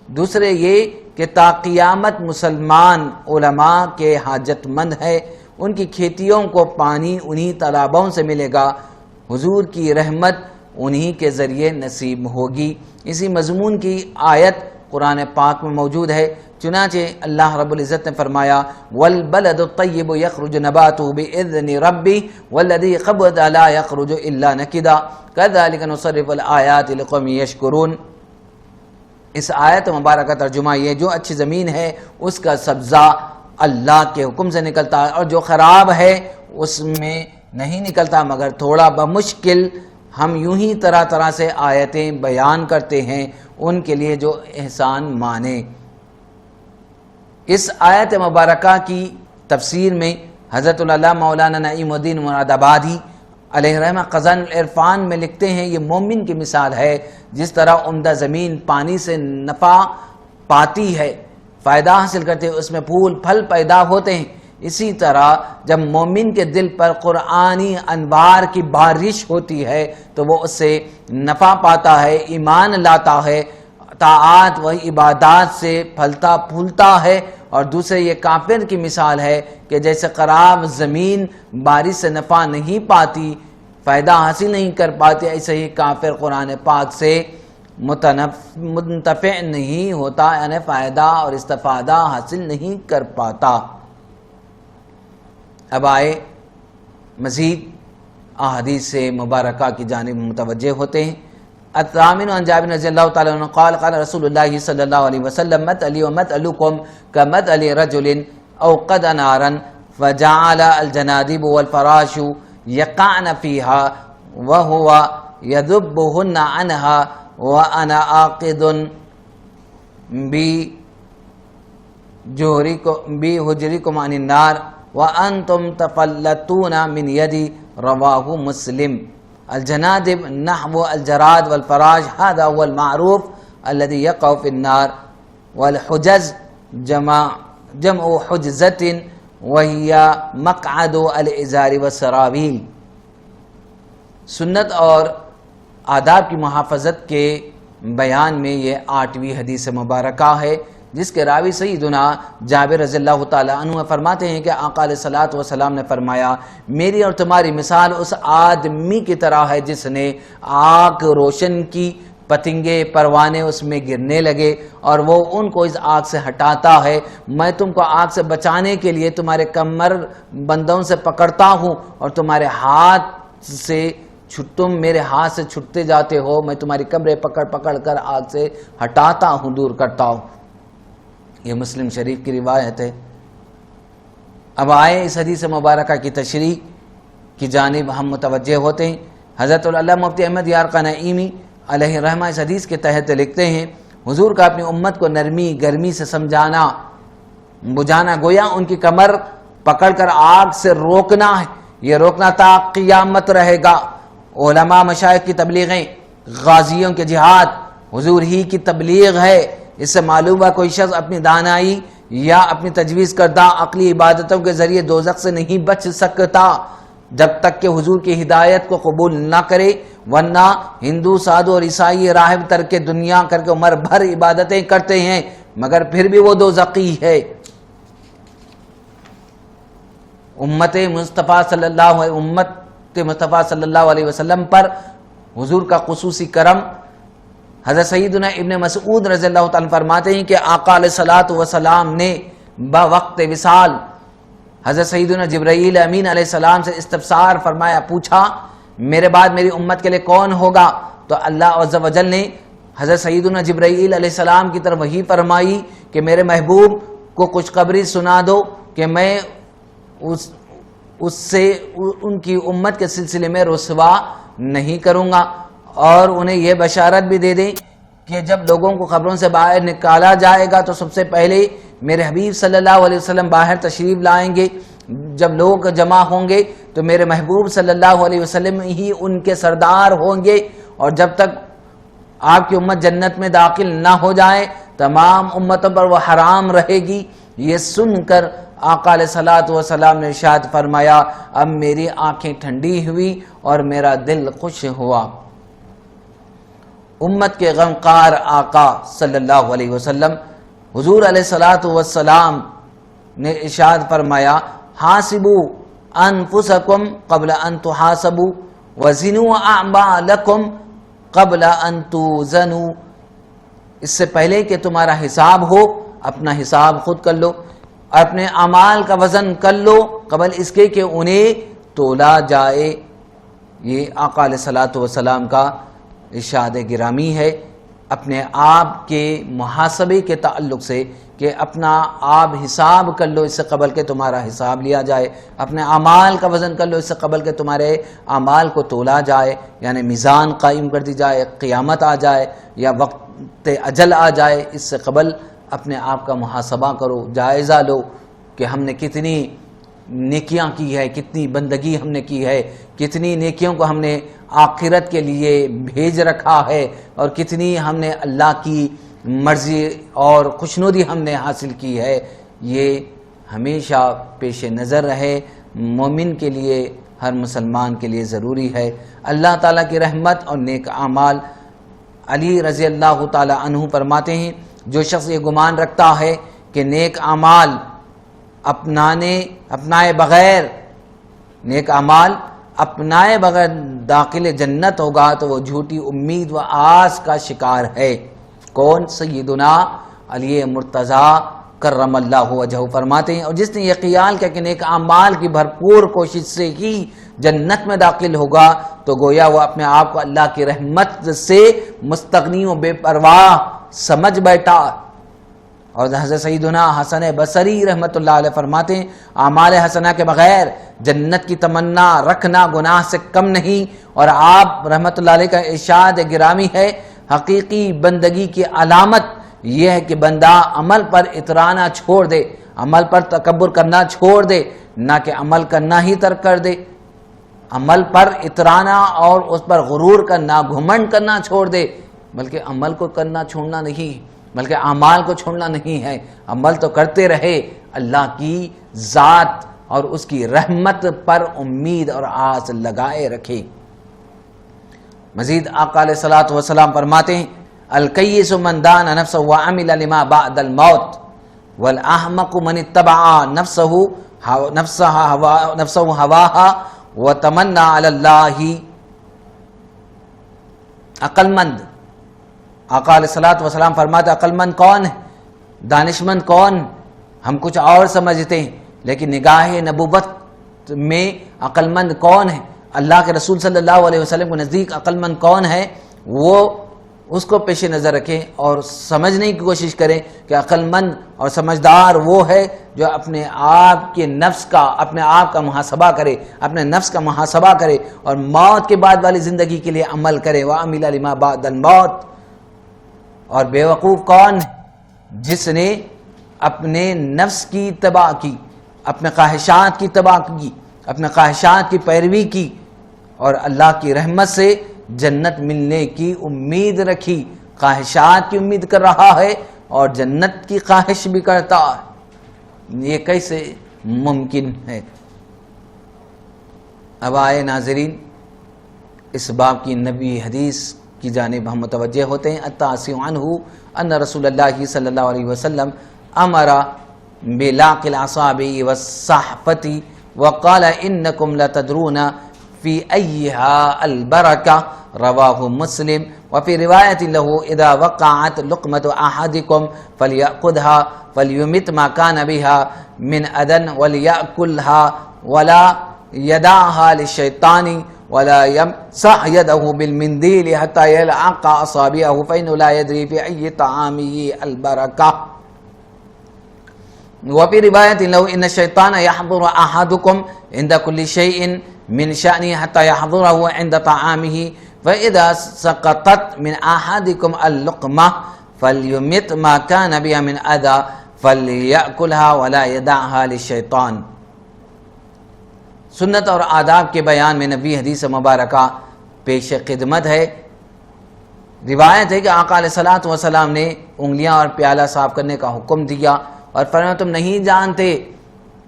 دوسرے یہ کہ تا قیامت مسلمان علماء کے حاجت مند ہے، ان کی کھیتیوں کو پانی انہی تالابوں سے ملے گا، حضور کی رحمت انہی کے ذریعے نصیب ہوگی۔ اسی مضمون کی آیت قرآن پاک میں موجود ہے، چنانچہ اللہ رب العزت نے فرمایا وَالْبَلَدُ الطَّيِّبُ يَخْرُجُ نَبَاتُهُ بِإِذْنِ رَبِّهِ وَالَّذِي خَبُثَ لَا يَخْرُجُ إِلَّا نَكِدًا كَذَلِكَ نُصَرِّفُ الْآيَاتِ لِقَوْمٍ يَشْكُرُونَ۔ اس آیت مبارکہ ترجمہ یہ جو اچھی زمین ہے اس کا سبزہ اللہ کے حکم سے نکلتا ہے، اور جو خراب ہے اس میں نہیں نکلتا مگر تھوڑا بمشکل۔ ہم یوں ہی طرح طرح سے آیتیں بیان کرتے ہیں ان کے لیے جو احسان مانے۔ اس آیت مبارکہ کی تفسیر میں حضرت اللہ مولانا نعیم الدین مراد آبادی علیہ رحمہ خزائن العرفان میں لکھتے ہیں، یہ مومن کی مثال ہے، جس طرح عمدہ زمین پانی سے نفع پاتی ہے، فائدہ حاصل کرتے ہیں، اس میں پھول پھل پیدا ہوتے ہیں، اسی طرح جب مومن کے دل پر قرآنی انوار کی بارش ہوتی ہے تو وہ اس سے نفع پاتا ہے، ایمان لاتا ہے، طاعات و عبادات سے پھلتا پھولتا ہے۔ اور دوسرے یہ کافر کی مثال ہے کہ جیسے خراب زمین بارش سے نفع نہیں پاتی، فائدہ حاصل نہیں کر پاتی، ایسے ہی کافر قرآن پاک سے منتفع نہیں ہوتا، یعنی فائدہ اور استفادہ حاصل نہیں کر پاتا۔ اب آئے مزید احادیث سے مبارکہ کی جانب متوجہ ہوتے ہیں۔ الثامن عن جابر رضی اللہ تعالی عنہ قال قال رسول اللہ صلی اللہ علیہ وسلم مثلی ومثلکم کمثل رجل اوقد نارا فجعل الجنادب والفراش يقعن فيها وهو يذبهن عنها وانا عاقد بحجركم عن النار وانتم تفلتون من يدي رواه مسلم۔ الجنادب نحو الجراد والفراش هذا هو المعروف الذي يقع في النار، والحجز جمع حجزة وهي مقعد الازار والسراویل۔ سنت اور آداب کی محافظت کے بیان میں یہ 8ویں حدیث مبارکہ ہے، جس کے راوی سیدنا جابر رضی اللہ تعالی عنہ فرماتے ہیں کہ آقا علیہ الصلوۃ والسلام نے فرمایا، میری اور تمہاری مثال اس آدمی کی طرح ہے جس نے آگ روشن کی، پتنگے پروانے اس میں گرنے لگے اور وہ ان کو اس آگ سے ہٹاتا ہے۔ میں تم کو آگ سے بچانے کے لیے تمہارے کمر بندوں سے پکڑتا ہوں اور تمہارے ہاتھ سے تم میرے ہاتھ سے چھٹتے جاتے ہو، میں تمہاری کمریں پکڑ پکڑ کر آگ سے ہٹاتا ہوں، دور کرتا ہوں۔ یہ مسلم شریف کی روایت ہے۔ اب آئے اس حدیث مبارکہ کی تشریح کی جانب ہم متوجہ ہوتے ہیں۔ حضرت اللہ مفتی احمد یارقہ نعیمی علیہ رحمہ اس حدیث کے تحت لکھتے ہیں، حضور کا اپنی امت کو نرمی گرمی سے سمجھانا بجھانا، گویا ان کی کمر پکڑ کر آگ سے روکنا ہے، یہ روکنا تا قیامت رہے گا۔ علماء مشائخ کی تبلیغیں، غازیوں کے جہاد حضور ہی کی تبلیغ ہے۔ اس سے معلوم ہے کوئی شخص اپنی دانائی یا اپنی تجویز کردہ عقلی عبادتوں کے ذریعے دوزخ سے نہیں بچ سکتا جب تک کہ حضور کی ہدایت کو قبول نہ کرے، ورنہ ہندو، سادھو اور عیسائی راہب ترک دنیا کر کے عمر بھر عبادتیں کرتے ہیں مگر پھر بھی وہ دوزخی ہے۔ امت مصطفیٰ صلی اللہ علیہ وسلم پر حضور کا خصوصی کرم۔ حضرت سیدنا ابن مسعود رضی اللہ تعالیٰ فرماتے ہیں کہ آقا علیہ الصلوۃ والسلام نے بوقت وصال حضرت سیدنا جبرائیل امین علیہ السلام سے استفسار فرمایا، پوچھا میرے بعد میری امت کے لیے کون ہوگا؟ تو اللہ عز و جل نے حضرت سیدنا جبرائیل علیہ السلام کی طرف وحی فرمائی کہ میرے محبوب کو خوشخبری سنا دو کہ میں اس سے ان کی امت کے سلسلے میں رسوا نہیں کروں گا، اور انہیں یہ بشارت بھی دے دیں کہ جب لوگوں کو خبروں سے باہر نکالا جائے گا تو سب سے پہلے میرے حبیب صلی اللہ علیہ وسلم باہر تشریف لائیں گے۔ جب لوگ جمع ہوں گے تو میرے محبوب صلی اللہ علیہ وسلم ہی ان کے سردار ہوں گے، اور جب تک آپ کی امت جنت میں داخل نہ ہو جائے تمام امتوں پر وہ حرام رہے گی۔ یہ سن کر آقا علیہ الصلوۃ والسلام نے ارشاد فرمایا، اب میری آنکھیں ٹھنڈی ہوئی اور میرا دل خوش ہوا۔ امت کے غمخوار آقا صلی اللہ علیہ وسلم حضور علیہ الصلوۃ والسلام نے ارشاد فرمایا، حاسبوا انفسکم قبل ان تحاسبوا وزنوا اعمالکم قبل ان توزنوا۔ اس سے پہلے کہ تمہارا حساب ہو اپنا حساب خود کر لو، اپنے اعمال کا وزن کر لو قبل اس کے کہ انہیں تولا جائے۔ یہ آقا علیہ الصلوۃ والسلام کا ارشاد گرامی ہے۔ اپنے آپ کے محاسبے کے تعلق سے کہ اپنا آپ حساب کر لو اس سے قبل کہ تمہارا حساب لیا جائے، اپنے اعمال کا وزن کر لو اس سے قبل کہ تمہارے اعمال کو تولا جائے، یعنی میزان قائم کر دی جائے، قیامت آ جائے یا وقت اجل آ جائے، اس سے قبل اپنے آپ کا محاسبہ کرو، جائزہ لو کہ ہم نے کتنی نیکیاں کی ہے، کتنی بندگی ہم نے کی ہے، کتنی نیکیوں کو ہم نے آخرت کے لیے بھیج رکھا ہے، اور کتنی ہم نے اللہ کی مرضی اور خوشنودی ہم نے حاصل کی ہے۔ یہ ہمیشہ پیش نظر رہے، مومن کے لیے، ہر مسلمان کے لیے ضروری ہے۔ اللہ تعالیٰ کی رحمت اور نیک اعمال، علی رضی اللہ تعالیٰ عنہ فرماتے ہیں جو شخص یہ گمان رکھتا ہے کہ نیک اعمال اپنائے بغیر داخل جنت ہوگا تو وہ جھوٹی امید و آس کا شکار ہے۔ کون؟ سیدنا علی مرتضیٰ کرم اللہ وجہہ فرماتے ہیں، اور جس نے یہ خیال کیا کہ نیک اعمال کی بھرپور کوشش سے ہی جنت میں داخل ہوگا تو گویا وہ اپنے آپ کو اللہ کی رحمت سے مستغنی و بے پرواہ سمجھ بیٹھا۔ اور حضرت سیدنا حسن بصری رحمۃ اللہ علیہ فرماتے ہیں اعمال حسنہ کے بغیر جنت کی تمنا رکھنا گناہ سے کم نہیں، اور آپ رحمۃ اللہ علیہ کا ارشاد گرامی ہے حقیقی بندگی کی علامت یہ ہے کہ بندہ عمل پر اترانا چھوڑ دے، عمل پر تکبر کرنا چھوڑ دے، نہ کہ عمل کرنا ہی ترک کر دے۔ عمل پر اترانا اور اس پر غرور کرنا، گھمنڈ کرنا چھوڑ دے، بلکہ عمل کو کرنا چھوڑنا نہیں، بلکہ اعمال کو چھوڑنا نہیں ہے، عمل تو کرتے رہے، اللہ کی ذات اور اس کی رحمت پر امید اور آس لگائے رکھے۔ مزید آقا علیہ الصلوۃ والسلام فرماتے ہیں الکیس من دان نفسہ وعمل لما بعد الموت والاحمق من اتبع نفسہ ہواہا وتمنى علی اللہ۔ عقل مند، آقا علیہ الصلوۃ والسلام فرماتے عقل مند کون ہے، دانشمند کون؟ ہم کچھ اور سمجھتے ہیں، لیکن نگاہ نبوت میں عقل مند کون ہے؟ اللہ کے رسول صلی اللہ علیہ وسلم کو نزدیک عقل مند کون ہے؟ وہ اس کو پیش نظر رکھیں اور سمجھنے کی کوشش کریں کہ عقل مند اور سمجھدار وہ ہے جو اپنے آپ کے نفس کا، اپنے آپ کا محاسبہ کرے، اپنے نفس کا محاسبہ کرے اور موت کے بعد والی زندگی کے لیے عمل کرے۔ وَعَمِلَ لِمَا بَعْدَ الْمَوْتِ۔ اور بیوقوف کون ہے؟ جس نے اپنے نفس کی اتباع کی، اپنے خواہشات کی اتباع کی، اپنے خواہشات کی پیروی کی اور اللہ کی رحمت سے جنت ملنے کی امید رکھی، خواہشات کی امید کر رہا ہے اور جنت کی خواہش بھی کرتا ہے۔ یہ کیسے ممکن ہے؟ اب آئے ناظرین اس باب کی نبی حدیث کی جانب ہم متوجہ ہوتے ہیں۔ التاسع عنہ ان رسول اللہ صلی اللہ علیہ وسلم امر بلاق الاصابع والصحفۃ وقال انکم لتدرون فی ایہا البرکہ، رواہ مسلم۔ وفی روایت لہ اذا وقعت لقمۃ احدکم فلیأخذها فلیمت ما کان بها من اذن ولیأکلها ولا یدعها للشیطان ولا يمسح يده بالمنديل حتى يلعق اصابعه فإنه لا يدري في اي طعامه البركه۔ وفي رواية لو ان الشيطان يحضر احدكم عند كل شيء من شأنه حتى يحضره عند طعامه فإذا سقطت من احدكم اللقمة فليمت ما كان بها من اذى فليأكلها ولا يدعها للشيطان۔ سنت اور آداب کے بیان میں نبی حدیث مبارکہ پیش خدمت ہے۔ روایت ہے کہ آقا علیہ الصلوۃ والسلام نے انگلیاں اور پیالہ صاف کرنے کا حکم دیا اور فرمایا تم نہیں جانتے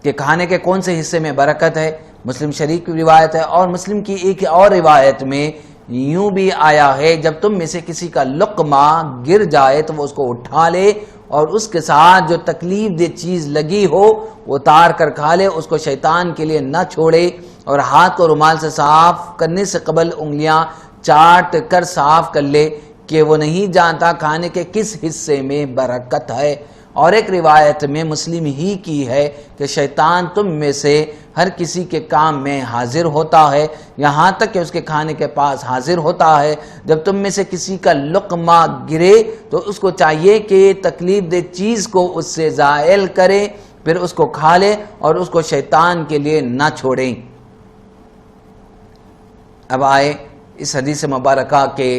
کہ کھانے کے کون سے حصے میں برکت ہے۔ مسلم شریف کی روایت ہے، اور مسلم کی ایک اور روایت میں یوں بھی آیا ہے جب تم میں سے کسی کا لقمہ گر جائے تو وہ اس کو اٹھا لے اور اس کے ساتھ جو تکلیف دہ چیز لگی ہو وہ اتار کر کھا لے، اس کو شیطان کے لیے نہ چھوڑے، اور ہاتھ کو رومال سے صاف کرنے سے قبل انگلیاں چاٹ کر صاف کر لے۔ کہ وہ نہیں جانتا کھانے کے کس حصے میں برکت ہے۔ اور ایک روایت میں مسلم ہی کی ہے کہ شیطان تم میں سے ہر کسی کے کام میں حاضر ہوتا ہے، یہاں تک کہ اس کے کھانے کے پاس حاضر ہوتا ہے۔ جب تم میں سے کسی کا لقمہ گرے تو اس کو چاہیے کہ تکلیف دہ چیز کو اس سے زائل کرے، پھر اس کو کھا لے اور اس کو شیطان کے لیے نہ چھوڑیں۔ اب آئے اس حدیث مبارکہ کے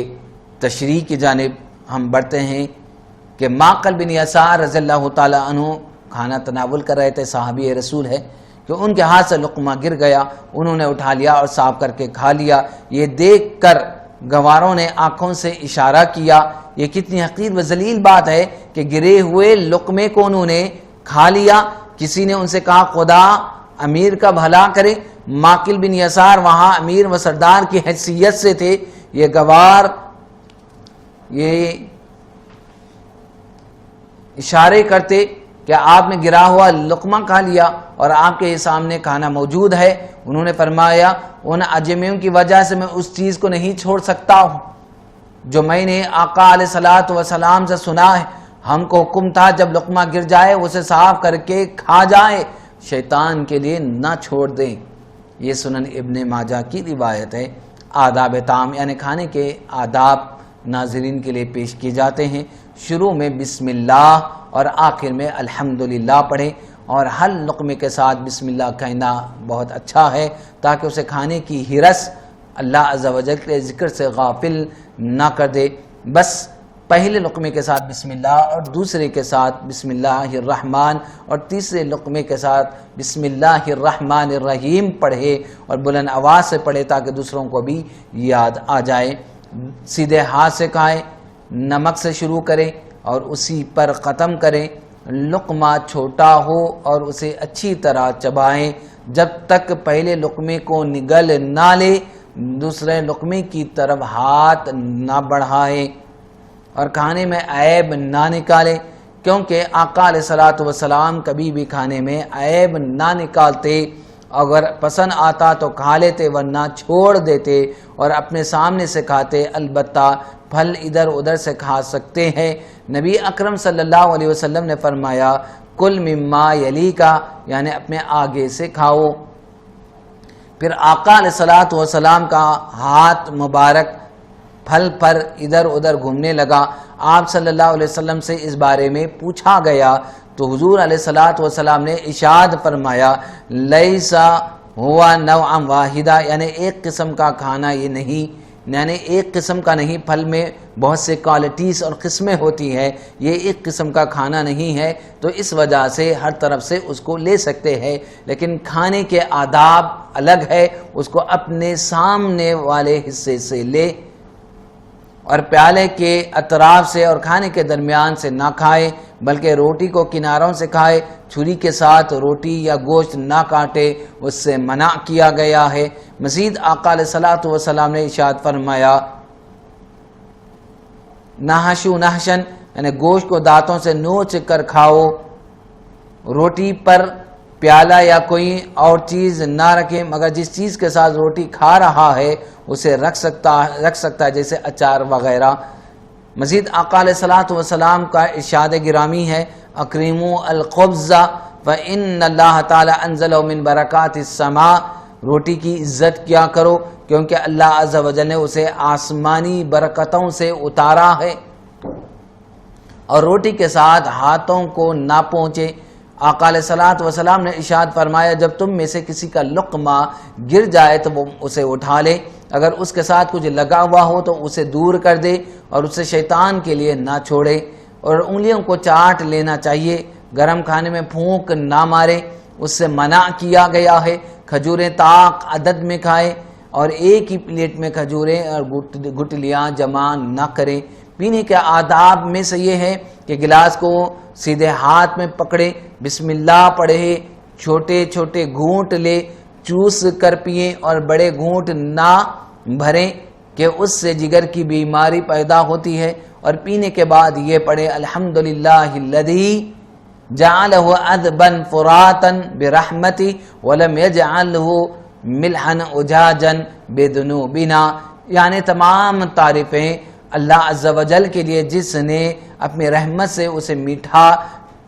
تشریح کی جانب ہم بڑھتے ہیں کہ معقل بن یسار رضی اللہ تعالیٰ عنہ کھانا تناول کر رہے تھے، صحابی رسول ہے، کہ ان کے ہاتھ سے لقمہ گر گیا، انہوں نے اٹھا لیا اور صاف کر کے کھا لیا۔ یہ دیکھ کر گواروں نے آنکھوں سے اشارہ کیا۔ یہ کتنی حقیر و ذلیل بات ہے کہ گرے ہوئے لقمے کو انہوں نے کھا لیا۔ کسی نے ان سے کہا خدا امیر کا بھلا کرے۔ معقل بن یسار وہاں امیر و سردار کی حیثیت سے تھے۔ یہ گوار یہ اشارے کرتے کہ آپ نے گرا ہوا لقمہ کھا لیا اور آپ کے سامنے کھانا موجود ہے۔ انہوں نے فرمایا ان اجمیوں کی وجہ سے میں اس چیز کو نہیں چھوڑ سکتا ہوں جو میں نے آقا علیہ الصلوۃ والسلام سے سنا ہے۔ ہم کو حکم تھا جب لقمہ گر جائے اسے صاف کر کے کھا جائے، شیطان کے لیے نہ چھوڑ دیں۔ یہ سنن ابن ماجہ کی روایت ہے۔ آداب طعام یعنی کھانے کے آداب ناظرین کے لیے پیش کیے جاتے ہیں۔ شروع میں بسم اللہ اور آخر میں الحمدللہ پڑھیں، اور ہر لقمے کے ساتھ بسم اللہ کہنا بہت اچھا ہے تاکہ اسے کھانے کی ہرس اللہ عز و جل کے ذکر سے غافل نہ کر دے۔ بس پہلے لقمے کے ساتھ بسم اللہ اور دوسرے کے ساتھ بسم اللہ الرحمن اور تیسرے لقمے کے ساتھ بسم اللہ الرحمن الرحیم پڑھے اور بلند آواز سے پڑھے تاکہ دوسروں کو بھی یاد آ جائے۔ سیدھے ہاتھ سے کھائیں، نمک سے شروع کریں اور اسی پر ختم کریں۔ لقمہ چھوٹا ہو اور اسے اچھی طرح چبائیں جب تک پہلے لقمے کو نگل نہ لے، دوسرے لقمے کی طرف ہاتھ نہ بڑھائیں اور کھانے میں عیب نہ نکالیں، کیونکہ آقا علیہ الصلوۃ والسلام کبھی بھی کھانے میں عیب نہ نکالتے۔ اگر پسند آتا تو کھا لیتے ورنہ چھوڑ دیتے اور اپنے سامنے سے کھاتے۔ البتہ پھل ادھر ادھر سے کھا سکتے ہیں۔ نبی اکرم صلی اللہ علیہ وسلم نے فرمایا کل مما یلی کا، یعنی اپنے آگے سے کھاؤ۔ پھر آقا علیہ الصلوۃ والسلام کا ہاتھ مبارک پھل پر ادھر ادھر گھومنے لگا۔ آپ صلی اللہ علیہ وسلم سے اس بارے میں پوچھا گیا تو حضور علیہ الصلوۃ والسلام نے ارشاد فرمایا لیسا ہوا نوعا واحدہ، یعنی ایک قسم کا کھانا یہ نہیں، یعنی ایک قسم کا نہیں، پھل میں بہت سے کوالٹیز اور قسمیں ہوتی ہیں، یہ ایک قسم کا کھانا نہیں ہے، تو اس وجہ سے ہر طرف سے اس کو لے سکتے ہیں، لیکن کھانے کے آداب الگ ہے، اس کو اپنے سامنے والے حصے سے لے اور پیالے کے اطراف سے اور کھانے کے درمیان سے نہ کھائے، بلکہ روٹی کو کناروں سے کھائے۔ چھری کے ساتھ روٹی یا گوشت نہ کاٹے، اس سے منع کیا گیا ہے۔ مزید آقا علیہ الصلوۃ والسلام نے ارشاد فرمایا نحشو نحشن، یعنی گوشت کو دانتوں سے نوچ کر کھاؤ، روٹی پر پیالہ یا کوئی اور چیز نہ رکھے مگر جس چیز کے ساتھ روٹی کھا رہا ہے اسے رکھ سکتا ہے جیسے اچار وغیرہ۔ مزید آقا علیہ الصلوۃ والسلام کا ارشاد گرامی ہے اکریموا الخبز فإن اللہ تعالی انزلہ من برکات السماء، روٹی کی عزت کیا کرو کیونکہ اللہ عز و جل نے اسے آسمانی برکتوں سے اتارا ہے، اور روٹی کے ساتھ ہاتھوں کو نہ پہنچے۔ آقا علیہ الصلوۃ والسلام نے ارشاد فرمایا جب تم میں سے کسی کا لقمہ گر جائے تو وہ اسے اٹھا لے، اگر اس کے ساتھ کچھ لگا ہوا ہو تو اسے دور کر دے اور اسے شیطان کے لیے نہ چھوڑے، اور انگلیوں کو چاٹ لینا چاہیے، گرم کھانے میں پھونک نہ مارے، اس سے منع کیا گیا ہے۔ کھجوریں طاق عدد میں کھائے اور ایک ہی پلیٹ میں کھجوریں اور گٹلیاں جمع نہ کریں۔ پینے کے آداب میں سے یہ ہے کہ گلاس کو سیدھے ہاتھ میں پکڑے، بسم اللہ پڑھے، چھوٹے چھوٹے گھونٹ لے، چوس کر پئیں اور بڑے گھونٹ نہ بھریں کہ اس سے جگر کی بیماری پیدا ہوتی ہے، اور پینے کے بعد یہ پڑھے الحمدللہ الذی جعلہ عذبا فراتا برحمتی ولم یجعلہ ملحا اجاجا بذنوبنا، یعنی تمام تعریفیں اللہ عز و جل کے لیے جس نے اپنی رحمت سے اسے میٹھا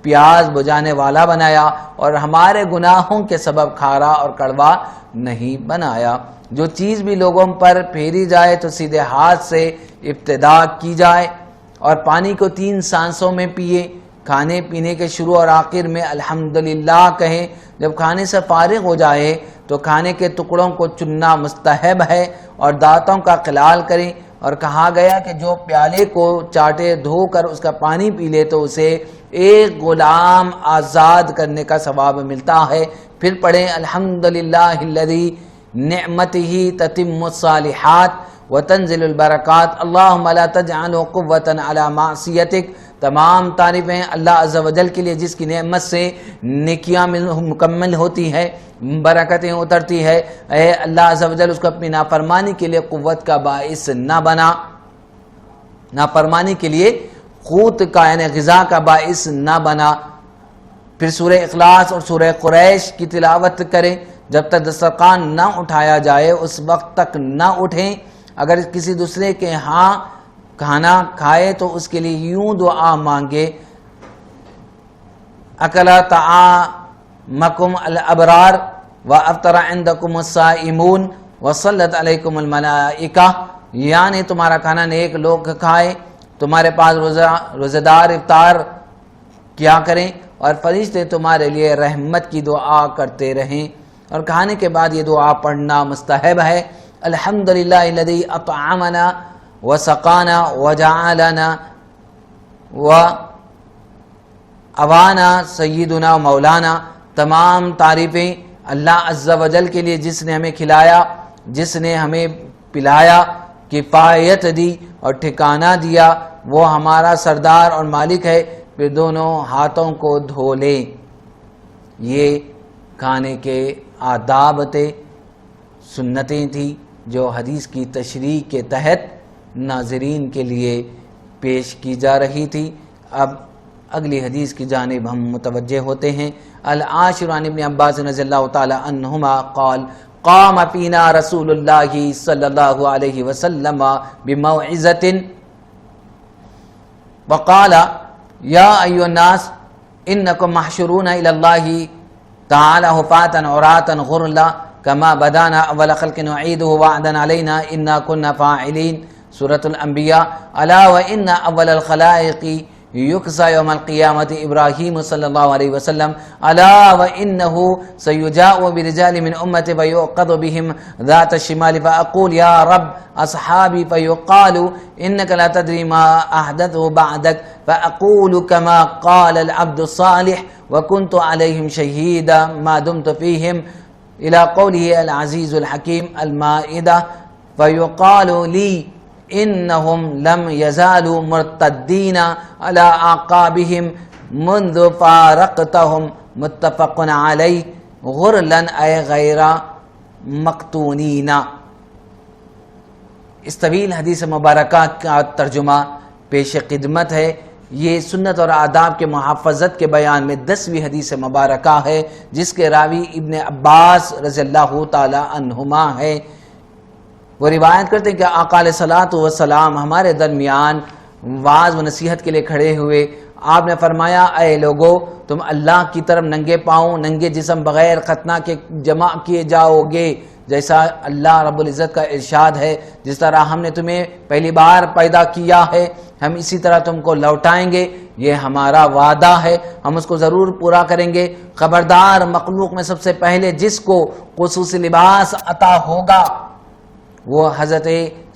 پیاز بجھانے والا بنایا اور ہمارے گناہوں کے سبب کھارا اور کڑوا نہیں بنایا۔ جو چیز بھی لوگوں پر پھیری جائے تو سیدھے ہاتھ سے ابتدا کی جائے، اور پانی کو 3 سانسوں میں پیے، کھانے پینے کے شروع اور آخر میں الحمدللہ کہیں، جب کھانے سے فارغ ہو جائے تو کھانے کے ٹکڑوں کو چننا مستحب ہے اور دانتوں کا خلال کریں، اور کہا گیا کہ جو پیالے کو چاٹے دھو کر اس کا پانی پی لے تو اسے ایک غلام آزاد کرنے کا ثواب ملتا ہے۔ پھر پڑھیں الحمدللہ الذی نعمتہ تتم الصالحات وتنزل البرکات اللہم لا تجعل قوۃ علی معصیتک۔ تمام تعریفیں اللہ عز و جل کے لیے جس کی نعمت سے نیکیاں مکمل ہوتی ہے، برکتیں اترتی ہے۔ اے اللہ عز و جل اس کو اپنی نافرمانی کے لیے قوت کا باعث نہ بنا، نافرمانی کے لیے قوت کا یعنی غذا کا باعث نہ بنا۔ پھر سورہ اخلاص اور سورہ قریش کی تلاوت کریں، جب تک دسترخوان نہ اٹھایا جائے اس وقت تک نہ اٹھیں۔ اگر کسی دوسرے کے ہاں کھانا کھائے تو اس کے لیے یوں دعا مانگے، اکل طعامکم الابرار وافطر عندکم الصائمون وصلت علیکم الملائکہ، یعنی تمہارا کھانا نیک لوگ کھائے، تمہارے پاس روزہ دار افطار کیا کریں اور فرشتے تمہارے لیے رحمت کی دعا کرتے رہیں۔ اور کھانے کے بعد یہ دعا پڑھنا مستحب ہے، الحمدللہ الذی اطعمنا وسقانا وجعلنا واوانا سیدنا مولانا۔ تمام تعریفیں اللہ عز و جل کے لیے جس نے ہمیں کھلایا، جس نے ہمیں پلایا، کفایت دی اور ٹھکانہ دیا، وہ ہمارا سردار اور مالک ہے۔ پھر دونوں ہاتھوں کو دھو لیں۔ یہ کھانے کے آداب تھے، سنتیں تھیں جو حدیث کی تشریح کے تحت ناظرین کے لیے پیش کی جا رہی تھی۔ اب اگلی حدیث کی جانب ہم متوجہ ہوتے ہیں۔ العاشر عن ابن عباس رضی اللہ تعالی عنہما قال قام فینا رسول اللہ صلی اللہ علیہ وسلم بموعظۃ وقال یا ایھا الناس انکم محشورون الی اللہ تعالی حفاۃ عراۃ غرلا کما بدانا اول خلق نعیدہ وعدا علینا انا کنا فاعلین۔ سورۃ الانبیاء۔ الا وان اول الخلائق یکسا یوم القیامت ابراہیم صلی اللہ علیہ وسلم الا وانہ سیجاء برجال من امتی فیوقظ بهم ذات الشمال فاقول یا رب اصحابی فیقال انک لا تدری ما احدثوا بعدک فاقول کما قال العبد الصالح وکنت علیہم شہیدا ما دمت فیہم الى قوله العزیز الحکیم المائدہ فیقال لی انہم لم یزالوا مرتدین علی اعقابہم منذ فارقتہم متفق علیہ غرلا اے غیر مقتونین۔ اس طویل حدیث مبارکہ کا ترجمہ پیش خدمت ہے۔ یہ سنت اور آداب کے محافظت کے بیان میں 10ویں حدیث مبارکہ ہے، جس کے راوی ابن عباس رضی اللہ تعالی عنہما ہے۔ وہ روایت کرتے ہیں کہ آقا علیہ الصلوۃ والسلام ہمارے درمیان واعظ و نصیحت کے لیے کھڑے ہوئے۔ آپ نے فرمایا اے لوگو، تم اللہ کی طرف ننگے پاؤں ننگے جسم بغیر ختنہ کے جمع کیے جاؤ گے، جیسا اللہ رب العزت کا ارشاد ہے جس طرح ہم نے تمہیں پہلی بار پیدا کیا ہے ہم اسی طرح تم کو لوٹائیں گے، یہ ہمارا وعدہ ہے، ہم اس کو ضرور پورا کریں گے۔ خبردار، مخلوق میں سب سے پہلے جس کو خصوصی لباس عطا ہوگا وہ حضرت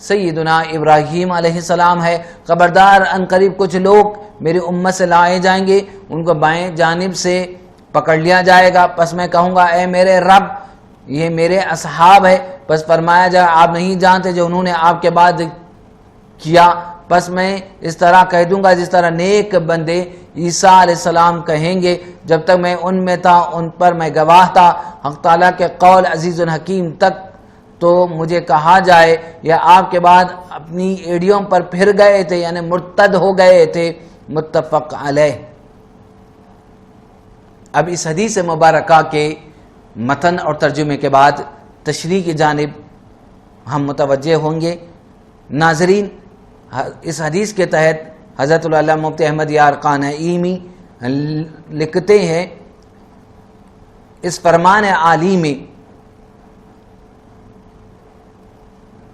سیدنا ابراہیم علیہ السلام ہے۔ خبردار، ان قریب کچھ لوگ میری امت سے لائے جائیں گے، ان کو بائیں جانب سے پکڑ لیا جائے گا، پس میں کہوں گا اے میرے رب یہ میرے اصحاب ہے، پس فرمایا جائے آپ نہیں جانتے جو انہوں نے آپ کے بعد کیا، پس میں اس طرح کہہ دوں گا جس طرح نیک بندے عیسیٰ علیہ السلام کہیں گے، جب تک میں ان میں تھا ان پر میں گواہ تھا، حق تعالیٰ کے قول عزیز الحکیم تک تو مجھے کہا جائے یا آپ کے بعد اپنی ایڑیوں پر پھر گئے تھے یعنی مرتد ہو گئے تھے، متفق علیہ۔ اب اس حدیث مبارکہ کے متن اور ترجمے کے بعد تشریح کی جانب ہم متوجہ ہوں گے۔ ناظرین، اس حدیث کے تحت حضرت العلامہ مفتی احمد یار قانعیمی لکھتے ہیں اس فرمان عالی میں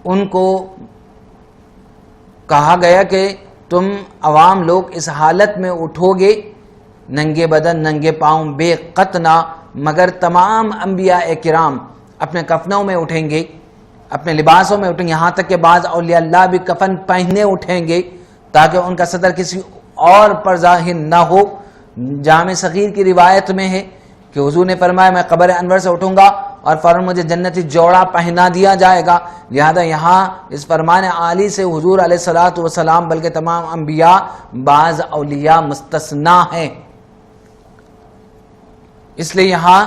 ان کو کہا گیا کہ تم عوام لوگ اس حالت میں اٹھو گے ننگے بدن ننگے پاؤں بے قطنا، مگر تمام انبیاء کرام اپنے کفنوں میں اٹھیں گے، اپنے لباسوں میں اٹھیں گے، یہاں تک کہ بعض اولیاء اللہ بھی کفن پہنے اٹھیں گے تاکہ ان کا صدر کسی اور پر ظاہر نہ ہو۔ جامع صغیر کی روایت میں ہے کہ حضور نے فرمایا میں قبر انور سے اٹھوں گا اور فوراً مجھے جنتی جوڑا پہنا دیا جائے گا۔ لہذا یہاں اس فرمان عالی سے حضور علیہ الصلوۃ والسلام بلکہ تمام انبیاء بعض اولیاء مستثنا ہیں۔ اس لیے یہاں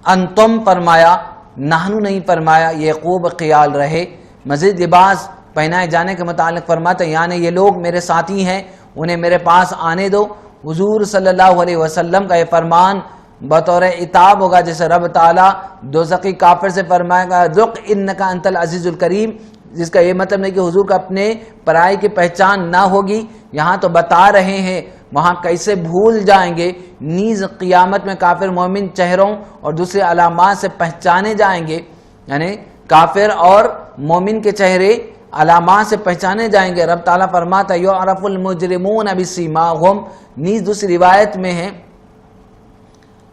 انتم فرمایا، نحنو نہیں فرمایا، یہ خوب خیال رہے۔ مزید لباس پہنائے جانے کے متعلق فرماتا یعنی یہ لوگ میرے ساتھی ہیں، انہیں میرے پاس آنے دو۔ حضور صلی اللہ علیہ وسلم کا یہ فرمان بطور عتاب ہوگا، جیسے رب تعالیٰ دوزخی کافر سے فرمائے گا ذق انکا انت العزیز الکریم، جس کا یہ مطلب نہیں کہ حضور کا اپنے پرائی کی پہچان نہ ہوگی، یہاں تو بتا رہے ہیں وہاں کیسے بھول جائیں گے۔ نیز قیامت میں کافر مومن چہروں اور دوسرے علامات سے پہچانے جائیں گے، یعنی کافر اور مومن کے چہرے علامات سے پہچانے جائیں گے۔ رب تعالیٰ فرماتا یعرف المجرمون بسیماہم، نیز دوسری روایت میں ہے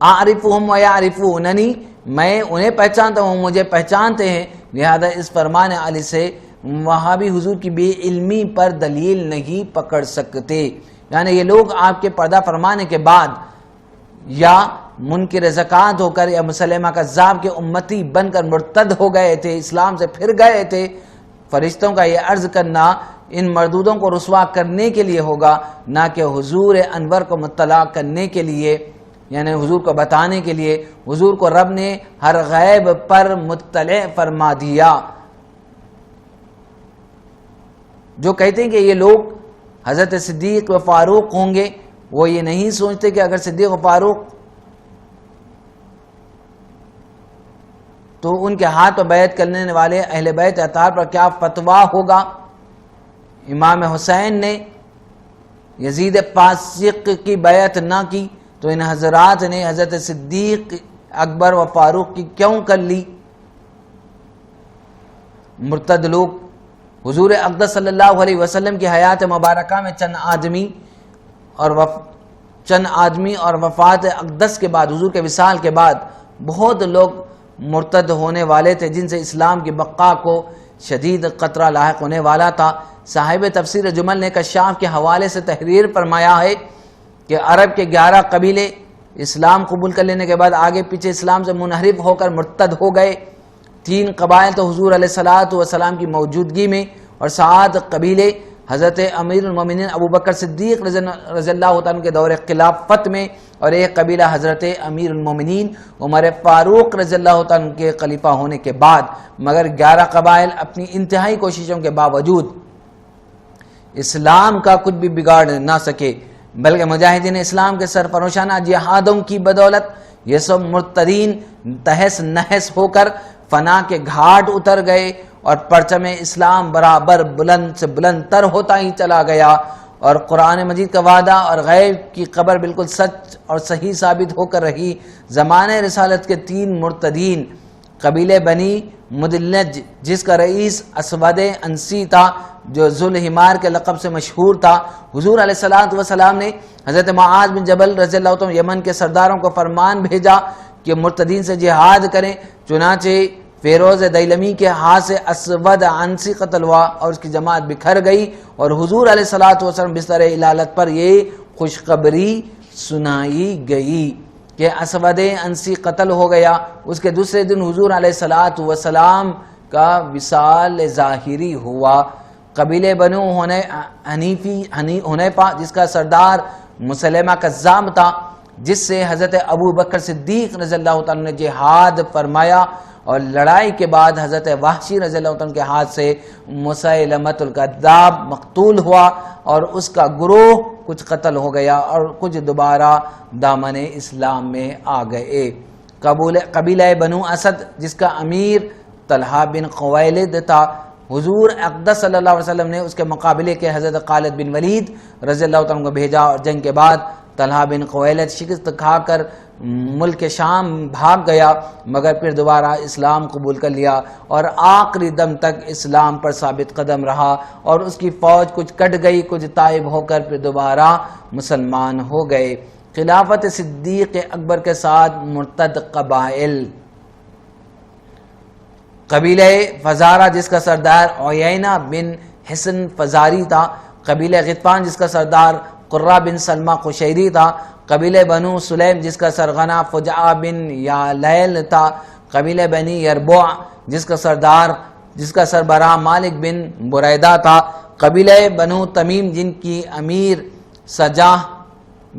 اعرفہم ویعرفوننی، میں انہیں پہچانتا ہوں مجھے پہچانتے ہیں۔ لہذا اس فرمان علی سے وہاں بھی حضور کی بے علمی پر دلیل نہیں پکڑ سکتے، یعنی یہ لوگ آپ کے پردہ فرمانے کے بعد یا منکر زکوٰۃ ہو کر یا مسلمہ کذاب کے امتی بن کر مرتد ہو گئے تھے، اسلام سے پھر گئے تھے۔ فرشتوں کا یہ عرض کرنا ان مردودوں کو رسوا کرنے کے لیے ہوگا، نہ کہ حضور انور کو مطلع کرنے کے لیے، یعنی حضور کو بتانے کے لیے۔ حضور کو رب نے ہر غیب پر مطلع فرما دیا۔ جو کہتے ہیں کہ یہ لوگ حضرت صدیق و فاروق ہوں گے، وہ یہ نہیں سوچتے کہ اگر صدیق و فاروق تو ان کے ہاتھ پر بیعت کرنے والے اہل بیت اطہار پر کیا فتویٰ ہوگا۔ امام حسین نے یزید فاسق کی بیعت نہ کی تو ان حضرات نے حضرت صدیق اکبر و فاروق کی کیوں کر لی؟ مرتد لوگ حضور اقدس صلی اللہ علیہ وسلم کی حیات مبارکہ میں چند آدمی اور وفات اقدس کے بعد، حضور کے وصال کے بعد بہت لوگ مرتد ہونے والے تھے جن سے اسلام کی بقا کو شدید خطرہ لاحق ہونے والا تھا۔ صاحب تفسیر جمل نے کشاف کے حوالے سے تحریر فرمایا ہے کہ عرب کے 11 قبیلے اسلام قبول کر لینے کے بعد آگے پیچھے اسلام سے منحرف ہو کر مرتد ہو گئے۔ 3 قبائل تو حضور علیہ الصلوۃ والسلام کی موجودگی میں، اور 7 قبیلے حضرت امیر المومنین ابو بکر صدیق رضی اللہ عنہ کے دور خلافت میں، اور ایک قبیلہ حضرت امیر المومنین عمر فاروق رضی اللہ عنہ کے خلیفہ ہونے کے بعد۔ مگر 11 قبائل اپنی انتہائی کوششوں کے باوجود اسلام کا کچھ بھی بگاڑ نہ سکے، بلکہ مجاہدین اسلام کے سرفروشانہ جہادوں کی بدولت یہ سب مرتدین تہس نہس ہو کر فنا کے گھاٹ اتر گئے، اور پرچم اسلام برابر بلند سے بلند تر ہوتا ہی چلا گیا، اور قرآن مجید کا وعدہ اور غیب کی خبر بالکل سچ اور صحیح ثابت ہو کر رہی۔ زمانہ رسالت کے 3 مرتدین قبیلے بنی مدلج، جس کا رئیس اسود انسی تھا جو ذوالحمار کے لقب سے مشہور تھا، حضور علیہ الصلوۃ والسلام نے حضرت معاذ بن جبل رضی اللہ عنہ یمن کے سرداروں کو فرمان بھیجا کہ مرتدین سے جہاد کریں۔ چنانچہ فیروز دیلمی کے ہاتھ سے اسود عنسی قتل ہوا اور اس کی جماعت بکھر گئی، اور حضور علیہ الصلوۃ والسلام بستر علالت پر یہ خوشخبری سنائی گئی کہ اسود عنسی قتل ہو گیا۔ اس کے دوسرے دن حضور علیہ الصلوۃ والسلام کا وصال ظاہری ہوا۔ قبیلے بنو حنیفہ جس کا سردار مسلمہ کذاب تھا، جس سے حضرت ابو بکر صدیق رضی اللہ عنہ نے جہاد فرمایا، اور لڑائی کے بعد حضرت وحشی رضی اللہ عنہ کے ہاتھ سے مسیلمۃ الکذاب مقتول ہوا، اور اس کا گروہ کچھ قتل ہو گیا اور کچھ دوبارہ دامن اسلام میں آ گئے۔ قبیلہ بنو اسد جس کا امیر طلحہ بن خویلد تھا۔ حضور اقدس صلی اللہ علیہ وسلم نے اس کے مقابلے کے حضرت خالد بن ولید رضی اللہ تعالیٰ کو بھیجا، اور جنگ کے بعد طلحہ بن خویلد شکست کھا کر ملک شام بھاگ گیا، مگر پھر دوبارہ اسلام قبول کر لیا اور آخری دم تک اسلام پر ثابت قدم رہا، اور اس کی فوج کچھ کٹ گئی، کچھ تائب ہو کر پھر دوبارہ مسلمان ہو گئے۔ خلافت صدیق اکبر کے ساتھ مرتد قبائل، قبیلہ فزارہ جس کا سردار عیینہ بن حسن فزاری تھا، قبیلہ غطفان جس کا سردار قرہ بن سلمہ قشیری تھا، قبیلہ بنو سلیم جس کا سرغنہ فجعہ بن یالیل تھا، قبیلہ بنی یربوع جس کا سربراہ مالک بن بریدہ تھا، قبیلہ بنو تمیم جن کی امیر سجاہ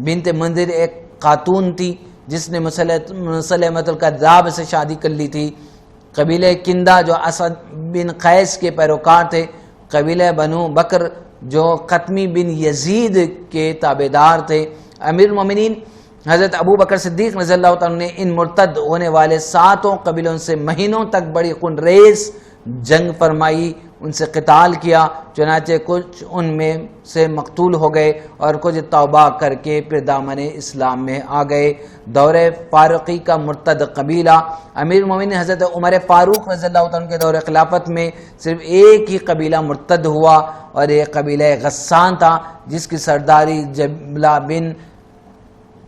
بنت منذر ایک خاتون تھی جس نے مسلمۃ الکذاب سے شادی کر لی تھی، قبیلہ کندہ جو اسد بن قیس کے پیروکار تھے، قبیلہ بنو بکر جو قطمی بن یزید کے تابعدار تھے۔ امیر المومنین حضرت ابو بکر صدیق رضی اللہ تعالیٰ نے ان مرتد ہونے والے 7 قبیلوں سے مہینوں تک بڑی خونریز جنگ فرمائی، ان سے قتال کیا، چنانچہ کچھ ان میں سے مقتول ہو گئے اور کچھ توبہ کر کے پھر دامن اسلام میں آ گئے۔ دور فاروقی کا مرتد قبیلہ، امیر المومنین حضرت عمر فاروق رضی اللہ عنہ کے دور خلافت میں صرف ایک ہی قبیلہ مرتد ہوا، اور یہ قبیلہ غسان تھا جس کی سرداری جبلہ بن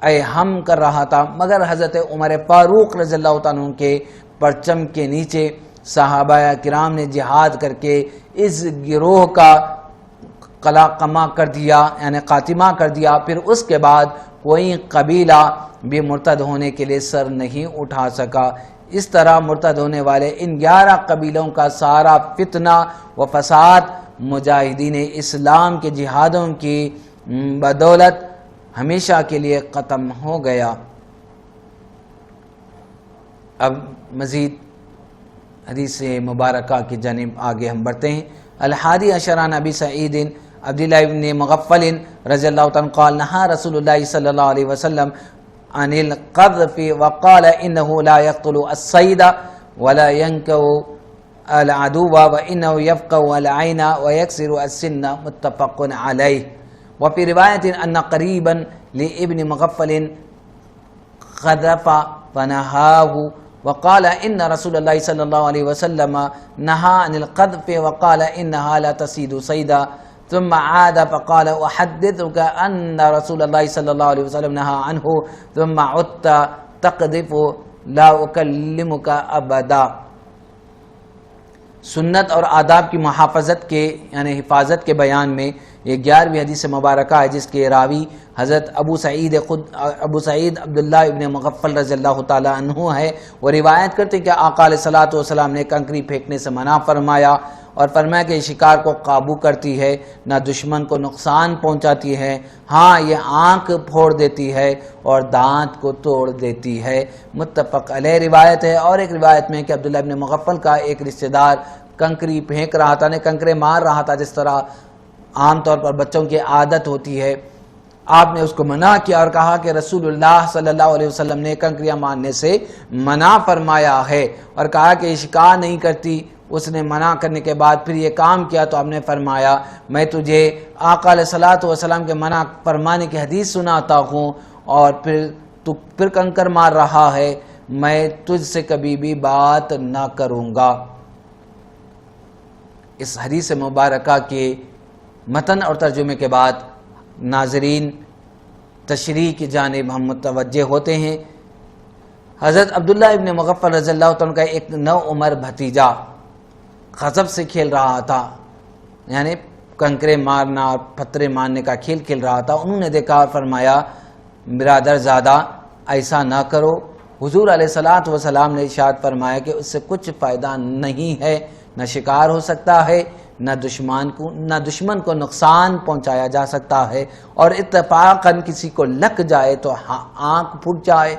ایہم کر رہا تھا، مگر حضرت عمر فاروق رضی اللہ عنہ کے پرچم کے نیچے صحابہ کرام نے جہاد کر کے اس گروہ کا قلقمہ کر دیا، یعنی خاتمہ کر دیا۔ پھر اس کے بعد کوئی قبیلہ بھی مرتد ہونے کے لیے سر نہیں اٹھا سکا۔ اس طرح مرتد ہونے والے ان 11 قبیلوں کا سارا فتنہ و فساد مجاہدین اسلام کے جہادوں کی بدولت ہمیشہ کے لیے ختم ہو گیا۔ اب مزید حدیث مبارکہ کی جانب آگے ہم بڑھتے ہیں۔ الحادی عشر عن ابی سعید عبداللہ ابن مغفل رضی اللہ عنہ قال نہا رسول اللہ صلی اللہ علیہ وسلم عن القذف وقال انه لا يقتل الصید ولا ينكو العدو وانه يفقه العين ويكسر السن متفق علیہ۔ وفي رواية ان قریبا لابن مغفل قذف فنهاه وقال ان رسول اللہ صلی اللہ علیہ وسلم نہا عن القذف وقال انها لا تصيد صيدا ثم عاد فقال احدثك ان رسول اللہ صلی اللہ علیہ وسلم نہا عنه ثم عدت تقذف لا اکلمك ابدا۔ سنت اور آداب کی محافظت کے یعنی حفاظت کے بیان میں یہ 11ویں حدیث مبارکہ ہے جس کے راوی حضرت ابو سعید عبداللہ ابن مغفل رضی اللہ تعالیٰ عنہ ہے۔ وہ روایت کرتے کہ آقا علیہ الصلوۃ والسلام نے کنکری پھینکنے سے منع فرمایا، اور فرمایا کہ یہ شکار کو قابو کرتی ہے، نہ دشمن کو نقصان پہنچاتی ہے، ہاں یہ آنکھ پھوڑ دیتی ہے اور دانت کو توڑ دیتی ہے۔ متفق علیہ روایت ہے۔ اور ایک روایت میں کہ عبداللہ ابن مغفل کا ایک رشتہ دار کنکری پھینک رہا تھا، کنکرے مار رہا تھا جس طرح عام طور پر بچوں کی عادت ہوتی ہے۔ آپ نے اس کو منع کیا اور کہا کہ رسول اللہ صلی اللہ علیہ وسلم نے کنکریاں مارنے سے منع فرمایا ہے، اور کہا کہ یہ شکار نہیں کرتی۔ اس نے منع کرنے کے بعد پھر یہ کام کیا تو ہم نے فرمایا میں تجھے آقا علیہ الصلوۃ والسلام کے منع فرمانے کی حدیث سناتا ہوں، اور پھر کنکر مار رہا ہے، میں تجھ سے کبھی بھی بات نہ کروں گا۔ اس حدیث مبارکہ کے متن اور ترجمے کے بعد ناظرین تشریح کی جانب ہم متوجہ ہوتے ہیں۔ حضرت عبداللہ ابن مغفل رضی اللہ عنہ کا ایک نو عمر بھتیجا غضب سے کھیل رہا تھا، یعنی کنکرے مارنا اور پتھرے مارنے کا کھیل کھیل رہا تھا۔ انہوں نے دیکھا اور فرمایا برادر زادہ ایسا نہ کرو۔ حضور علیہ الصلوۃ والسلام نے ارشاد فرمایا کہ اس سے کچھ فائدہ نہیں ہے، نہ شکار ہو سکتا ہے، نہ دشمن کو نقصان پہنچایا جا سکتا ہے، اور اتفاقاً کسی کو لگ جائے تو آنکھ پھٹ جائے،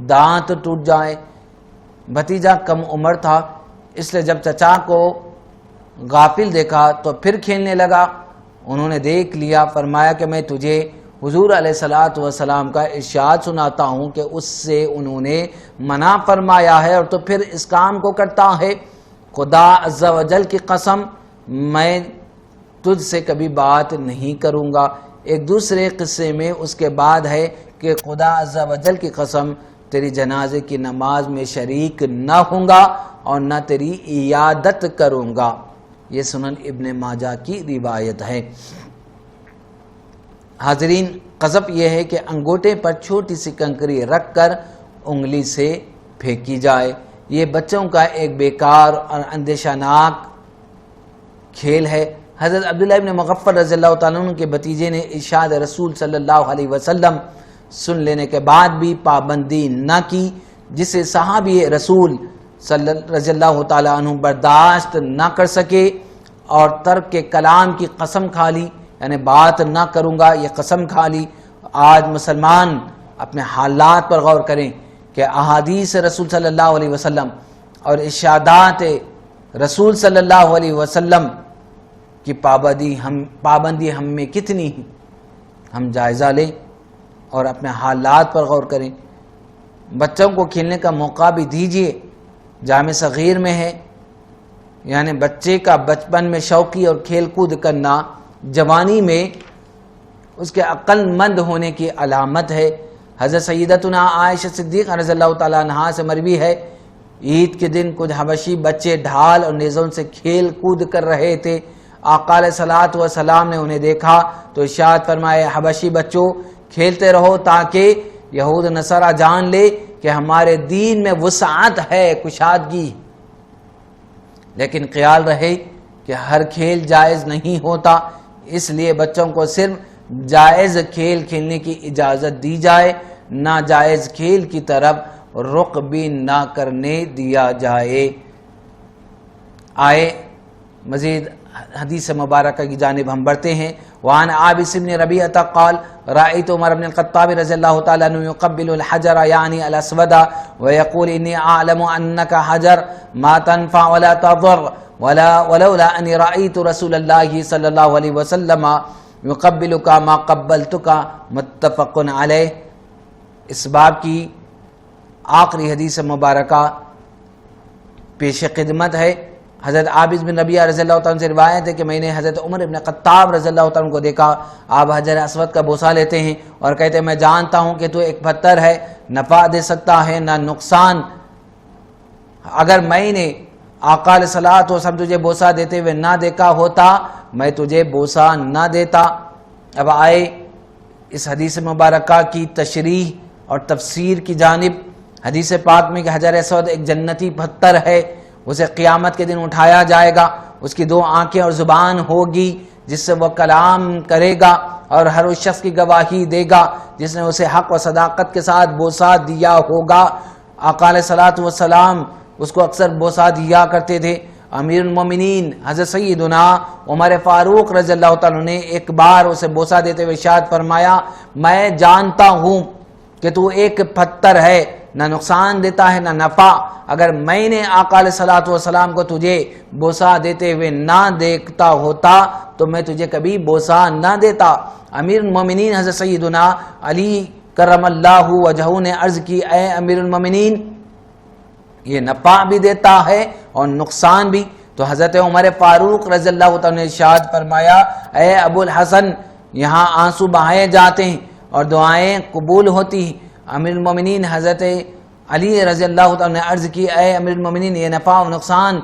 دانت ٹوٹ جائے۔ بھتیجا کم عمر تھا، اس لیے جب چچا کو غافل دیکھا تو پھر کھیلنے لگا۔ انہوں نے دیکھ لیا، فرمایا کہ میں تجھے حضور علیہ الصلوۃ والسلام کا ارشاد سناتا ہوں کہ اس سے انہوں نے منع فرمایا ہے اور تو پھر اس کام کو کرتا ہے۔ خدا عز و جل کی قسم میں تجھ سے کبھی بات نہیں کروں گا۔ ایک دوسرے قصے میں اس کے بعد ہے کہ خدا عز و جل کی قسم تیری جنازے کی نماز میں شریک نہ ہوں گا اور نہ تیری عیادت کروں گا۔ یہ سنن ابن ماجہ کی روایت ہے۔ حاضرین، قذف یہ ہے کہ انگوٹھے پر چھوٹی سی کنکری رکھ کر انگلی سے پھینکی جائے۔ یہ بچوں کا ایک بیکار اور اندیشہ ناک کھیل ہے۔ حضرت عبداللہ ابن مغفر رضی اللہ تعالیٰ عنہ کے بھتیجے نے ارشاد رسول صلی اللہ علیہ وسلم سن لینے کے بعد بھی پابندی نہ کی، جسے صحابی رسول رضی اللہ تعالیٰ عنہ برداشت نہ کر سکے اور ترک کے کلام کی قسم کھا لی، یعنی بات نہ کروں گا یہ قسم کھا لی۔ آج مسلمان اپنے حالات پر غور کریں کہ احادیث رسول صلی اللہ علیہ وسلم اور ارشادات رسول صلی اللہ علیہ وسلم کی پابندی ہم میں کتنی ہے۔ ہم جائزہ لیں اور اپنے حالات پر غور کریں۔ بچوں کو کھیلنے کا موقع بھی دیجیے۔ جامع صغیر میں ہے، یعنی بچے کا بچپن میں شوقی اور کھیل کود کرنا جوانی میں اس کے عقل مند ہونے کی علامت ہے۔ حضرت سیدتنا عائشہ صدیقہ رضی اللہ تعالیٰ عنہا سے مروی ہے، عید کے دن کچھ حبشی بچے ڈھال اور نیزوں سے کھیل کود کر رہے تھے۔ آقا علیہ الصلوۃ والسلام نے انہیں دیکھا تو ارشاد فرمائے، حبشی بچوں کھیلتے رہو تاکہ یہود نصارہ جان لے کہ ہمارے دین میں وسعت ہے، کشادگی۔ لیکن خیال رہے کہ ہر کھیل جائز نہیں ہوتا، اس لیے بچوں کو صرف جائز کھیل کھیلنے کی اجازت دی جائے، ناجائز کھیل کی طرف رخ بھی نہ کرنے دیا جائے۔ آئے مزید حدیث مبارکہ کی جانب ہم بڑھتے ہیں۔ وعن عابس بن ربیعہ قال رأيت عمر بن الخطاب رضی اللہ تعالیٰ عنہ يقبل الحجر يعني الاسود ويقول اني اعلم انك حجر ما تنفع ولا تضر ولولا اني رأيت رسول اللہ صلی اللہ علیہ وسلم يقبلك ما قبلتك متفق علیہ۔ اس باب کی آخری حدیث مبارکہ پیش خدمت ہے۔ حضرت عابس بن ربیعہ رضی اللہ تعالیٰ عنہ سے روایت ہے کہ میں نے حضرت عمر بن خطاب رضی اللہ تعالیٰ عنہ کو دیکھا، آپ حجر اسود کا بوسہ لیتے ہیں اور کہتے ہیں میں جانتا ہوں کہ تو ایک پتھر ہے، نفع دے سکتا ہے نہ نقصان۔ اگر میں نے آقا علیہ الصلوۃ والسلام تجھے بوسہ دیتے ہوئے نہ دیکھا ہوتا میں تجھے بوسہ نہ دیتا۔ اب آئے اس حدیث مبارکہ کی تشریح اور تفسیر کی جانب۔ حدیث پاک میں کہ حجر اسود ایک جنتی پتھر ہے، اسے قیامت کے دن اٹھایا جائے گا، اس کی 2 آنکھیں اور زبان ہوگی جس سے وہ کلام کرے گا اور ہر اس شخص کی گواہی دے گا جس نے اسے حق و صداقت کے ساتھ بوسہ دیا ہوگا۔ آقا علیہ الصلوۃ والسلام اس کو اکثر بوسہ دیا کرتے تھے۔ امیر المومنین حضرت سیدنا عمر فاروق رضی اللہ تعالیٰ نے ایک بار اسے بوسہ دیتے ہوئے ارشاد فرمایا، میں جانتا ہوں کہ تو ایک پتھر ہے، نہ نقصان دیتا ہے نہ نفع۔ اگر میں نے آقا علیہ الصلوۃ والسلام کو تجھے بوسہ دیتے ہوئے نہ دیکھتا ہوتا تو میں تجھے کبھی بوسہ نہ دیتا۔ امیر المومنین حضرت سیدنا علی کرم اللہ وجہہ نے عرض کی، اے امیر المومنین یہ نفع بھی دیتا ہے اور نقصان بھی۔ تو حضرت عمر فاروق رضی اللہ تعالیٰ نے ارشاد فرمایا، اے ابو الحسن یہاں آنسو بہائے جاتے ہیں اور دعائیں قبول ہوتی ہیں۔ امیر المومنین حضرت علی رضی اللہ تعالیٰ نے عرض کی، اے امیر المومنین یہ نفع و نقصان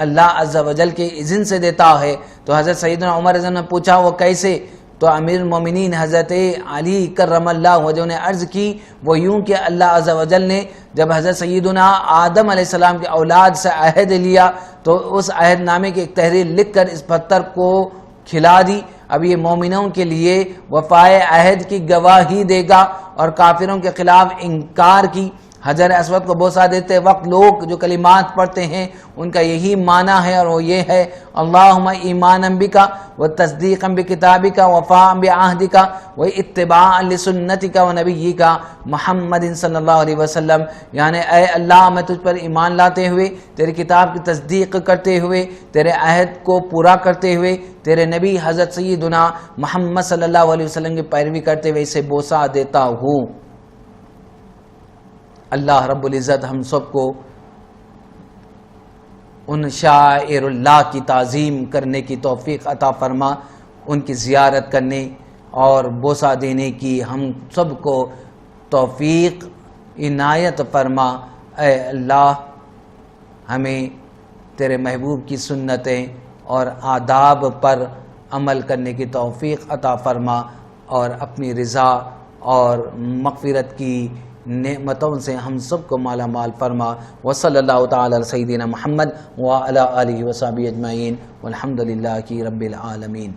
اللہ عز و جل کے اذن سے دیتا ہے۔ تو حضرت سیدنا عمر رضی اللہ نے پوچھا وہ کیسے؟ تو امیر المومنین حضرت علی کرم اللہ وجہہ نے عرض کی، وہ یوں کہ اللہ عز و جل نے جب حضرت سیدنا آدم علیہ السلام کی اولاد سے عہد لیا تو اس عہد نامے کی ایک تحریر لکھ کر اس پتھر کو کھلا دی۔ اب یہ مومنوں کے لیے وفائے عہد کی گواہی دے گا اور کافروں کے خلاف انکار کی۔ حجر اسود کو بوسہ دیتے وقت لوگ جو کلمات پڑھتے ہیں ان کا یہی معنی ہے اور وہ یہ ہے، اللہم ایمانا بک و تصدیقا بکتابک وفاء بعہدک و اتباعا لسنتک و نبیک محمد صلی اللہ علیہ وسلم، یعنی اے اللہ میں تجھ پر ایمان لاتے ہوئے، تیری کتاب کی تصدیق کرتے ہوئے، تیرے عہد کو پورا کرتے ہوئے، تیرے نبی حضرت سیدنا محمد صلی اللہ علیہ وسلم کی پیروی کرتے ہوئے اسے بوسہ دیتا ہوں۔ اللہ رب العزت ہم سب کو ان شاعر اللہ کی تعظیم کرنے کی توفیق عطا فرما، ان کی زیارت کرنے اور بوسہ دینے کی ہم سب کو توفیق عنایت فرما۔ اے اللہ، ہمیں تیرے محبوب کی سنتیں اور آداب پر عمل کرنے کی توفیق عطا فرما، اور اپنی رضا اور مغفرت کی نعمتوں سے ہم سب کو مالا مال فرما۔ وصلی اللہ تعالی علی سیدنا محمد وعلی آلہ وصحبہ اجمعین والحمد للہ رب العالمین۔